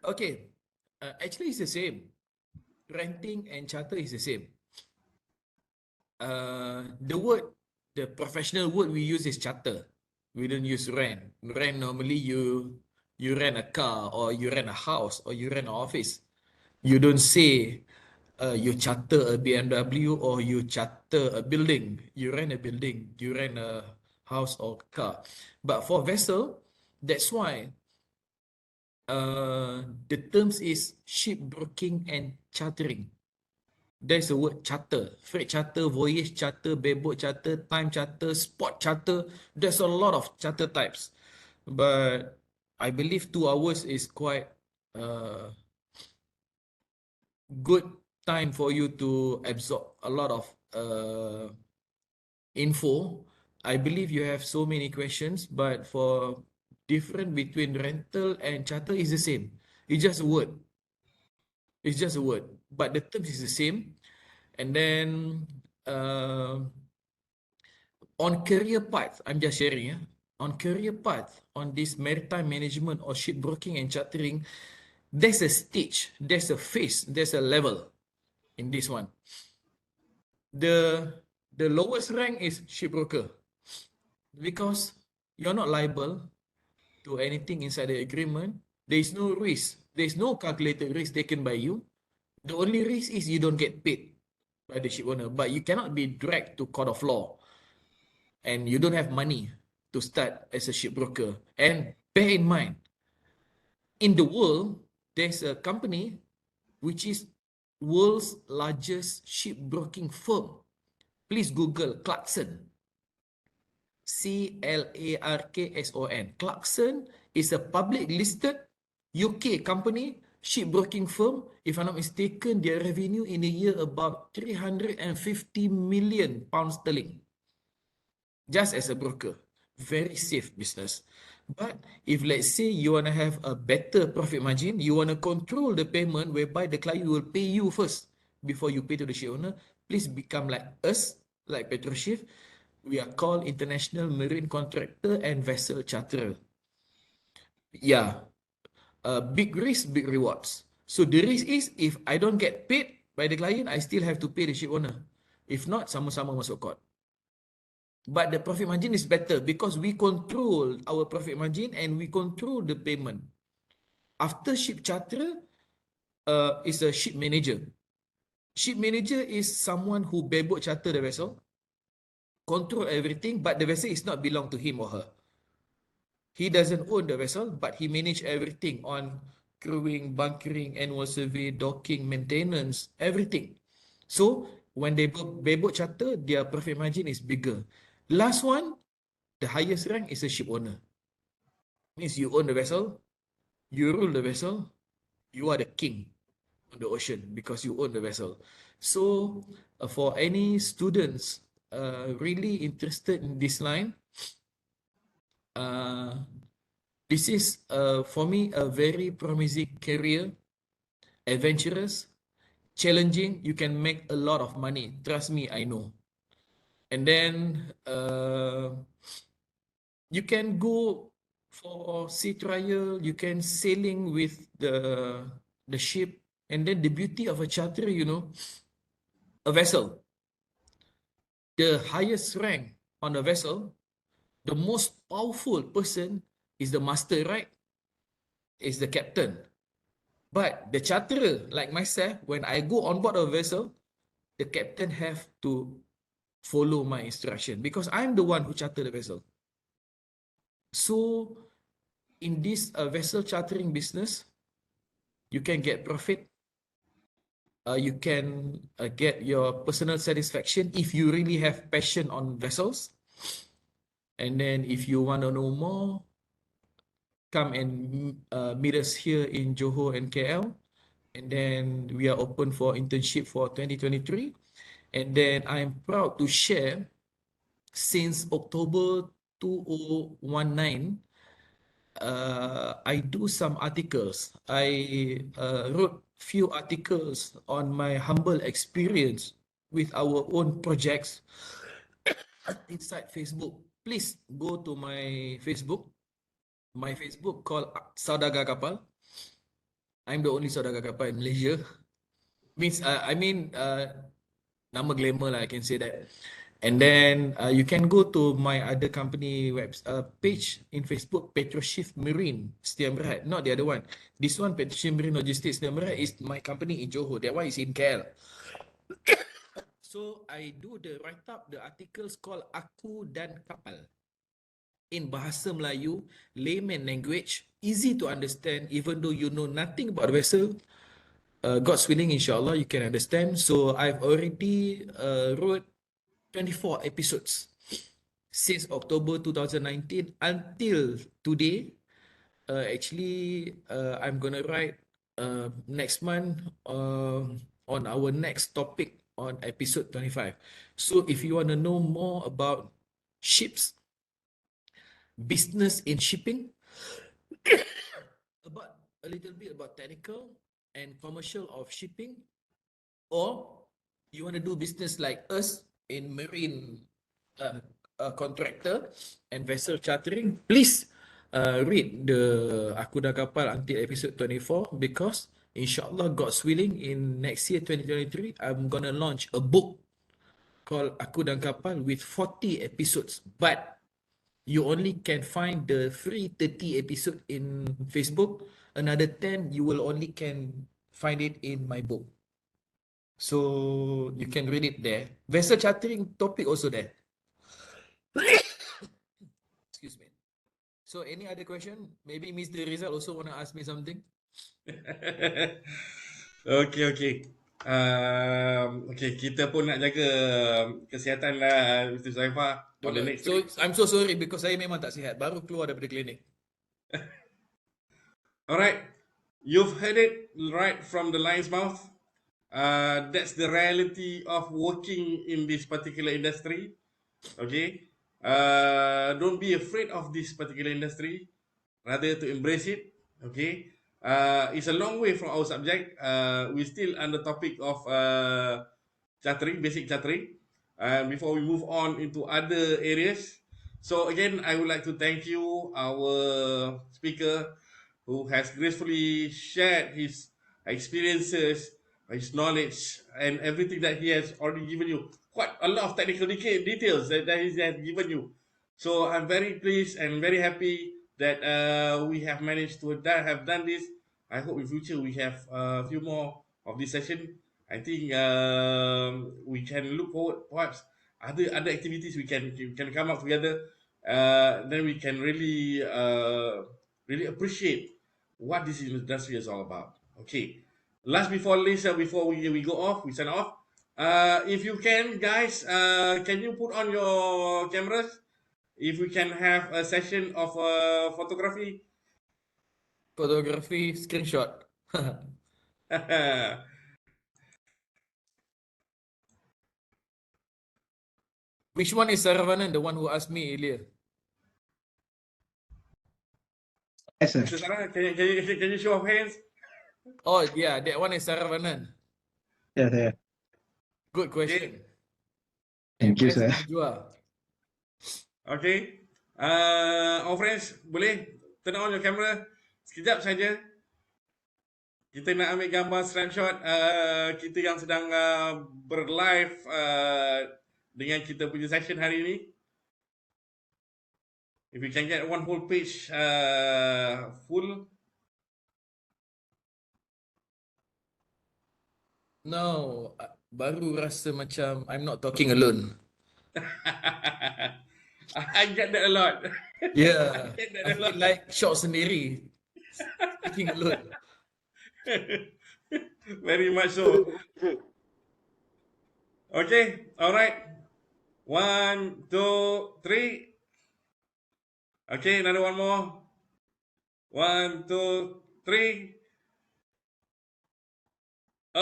Okay, actually it's the same. Renting and charter is the same. The professional word we use is charter. We don't use rent. Rent normally you rent a car or you rent a house or you rent an office. You don't say you charter a BMW or you charter a building. You rent a building, you rent a house or car. But for vessel, that's why the terms is shipbroking and chartering. There's the word charter, freight charter, voyage charter, bareboat charter, time charter, spot charter. There's a lot of charter types, but I believe 2 hours is quite good time for you to absorb a lot of info. I believe you have so many questions, but for different between rental and charter is the same. It's just a word. It's just a word, but the terms is the same. And then on career path, I'm just sharing. On career path, on this maritime management or shipbroking and chartering, there's a stage, there's a phase, there's a level in this one. The lowest rank is shipbroker, because you're not liable to anything inside the agreement. There is no risk. There is no calculated risk taken by you. The only risk is you don't get paid by the ship owner, but you cannot be dragged to court of law, and you don't have money to start as a shipbroker. And bear in mind, in the world, there's a company which is world's largest shipbroking firm. Please Google Clarkson. Clarkson. Clarkson is a public listed UK company, shipbroking firm. If I'm not mistaken, their revenue in a year about 350 million pounds sterling. just as a broker. Very safe business. But if let's say you want to have a better profit margin, you want to control the payment whereby the client will pay you first before you pay to the ship owner, please become like us, like Petroshift. We are called International Marine Contractor and Vessel Charterer. Yeah, big risk, big rewards. So the risk is if I don't get paid by the client, I still have to pay the ship owner. If not, sama-sama masuk court. But the profit margin is better because we control our profit margin and we control the payment. After ship charter, is a ship manager. Ship manager is someone who bareboat charter the vessel, control everything, but the vessel is not belong to him or her. He doesn't own the vessel, but he manage everything on crewing, bunkering, annual survey, docking, maintenance, everything. So when they bareboat charter, their profit margin is bigger. Last one, the highest rank is a ship owner. Means you own the vessel, you rule the vessel, you are the king on the ocean because you own the vessel. So for any students really interested in this line, this is for me a very promising career, adventurous, challenging. You can make a lot of money. Trust me, I know. And then you can go for sea trial, you can sailing with the ship, and then the beauty of a charter, you know, a vessel, the highest rank on a vessel, the most powerful person is the master, right? Is the captain. But the charterer, like myself, when I go on board a vessel, the captain have to follow my instruction because I'm the one who charter the vessel. So in this vessel chartering business, you can get profit. You can get your personal satisfaction if you really have passion on vessels. And then if you want to know more, come and meet us here in Johor and KL. And then we are open for internship for 2023. And then I'm proud to share since October 2019, I do some articles. I wrote few articles on my humble experience with our own projects inside Facebook. Please go to my Facebook. My Facebook called Saudagar Kapal. I'm the only Saudagar Kapal in Malaysia. Means I mean nama glamour lah, I can say that. And then you can go to my other company page in Facebook, Petroshift Marine Sdn Bhd, not the other one. This one, Petroshift Marine Logistics Sdn Bhd, is my company in Johor. That one is in KL. So I do the write-up, the articles called Aku dan Kapal. In Bahasa Melayu, layman language, easy to understand, even though you know nothing about the vessel. God's willing, inshallah, you can understand. So I've already wrote 24 episodes since October 2019 until today. Actually, I'm gonna write next month on our next topic on episode 25. So if you want to know more about ships, business in shipping, about a little bit about technical and commercial of shipping, or you want to do business like us in marine contractor and vessel chartering, please read the Aku Dan Kapal until episode 24 because inshallah God's willing in next year 2023 I'm gonna launch a book called Aku Dan Kapal with 40 episodes, but you only can find the free 30 episode in Facebook. Another 10 you will only can find it in my book. So you can read it there. Vessel chartering topic also there. Excuse me. So any other question? Maybe Mr. Rizal also want to ask me something? Okay. Okay, kita pun nak jaga kesihatan lah, Mr. Zaifah. For the next So week. I'm so sorry because saya memang tak sihat. Baru keluar daripada klinik. Alright, you've heard it right from the lion's mouth. That's the reality of working in this particular industry. Okay, Don't be afraid of this particular industry, rather to embrace it. Okay, it's a long way from our subject. We're still on the topic of chartering, basic chartering. Before we move on into other areas, so again, I would like to thank you, our speaker, who has gracefully shared his experiences, his knowledge, and everything that he has already given you. Quite a lot of technical details that he has given you. So I'm very pleased and very happy that we have managed to have done this. I hope in future we have a few more of this session. I think we can look forward perhaps other activities we can come up together. Then we can really appreciate what this industry is all about. Okay. Last before least, before we go off, we sign off. If you can, guys, can you put on your cameras? If we can have a session of photography. Photography screenshot. Which one is Saravanan, the one who asked me earlier? Yes, sir. Mr. Sarah, can you show of hands? Oh, yeah, that one is Saravanan. Yes, sir. Good question. Thank you, sir. Impressed Najwa. Okay. Our friends, boleh turn on your camera sekejap saja. Kita nak ambil gambar snapshot kita yang sedang berlive dengan kita punya session hari ini. If we can get one whole page full. No, baru rasa macam I'm not talking alone. I get that a lot. Yeah, get that I a feel lot. like shot sendiri. Speaking alone. Very much so. Okay, all right. 1, 2, 3. Okay, another one more. 1, 2, 3.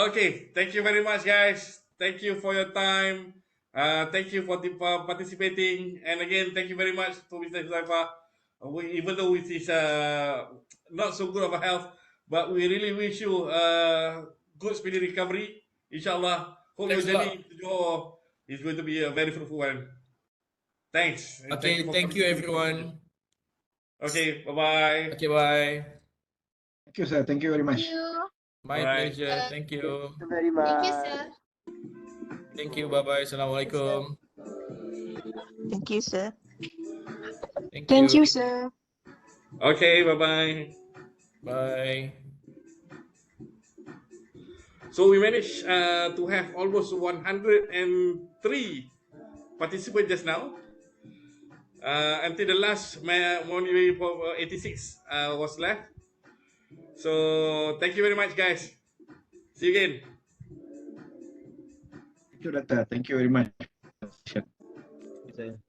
Okay, thank you very much, guys. Thank you for your time. Thank you for participating. And again, thank you very much to Mr. Zaifa. Even though it is not so good of a health, but we really wish you good speedy recovery. Inshallah. Hope your Thanks a lot. journey to Johor is going to be a very fruitful one. Thanks. And Okay, for thank you coming. everyone. Okay, bye-bye. Okay, bye. Thank you, sir. Thank you very much. Thank you. My Alright. pleasure. Thank you. Thank you very Thank you, much. sir. Thank you. Bye-bye. Assalamualaikum. Thank you, sir. Thank you, sir. Okay, bye-bye. Bye. So we managed to have almost 103 participants just now. Until the last only 86 was left. So thank you very much, guys. See you again. Thank you, Doctor. Thank you very much. Sure. Sir.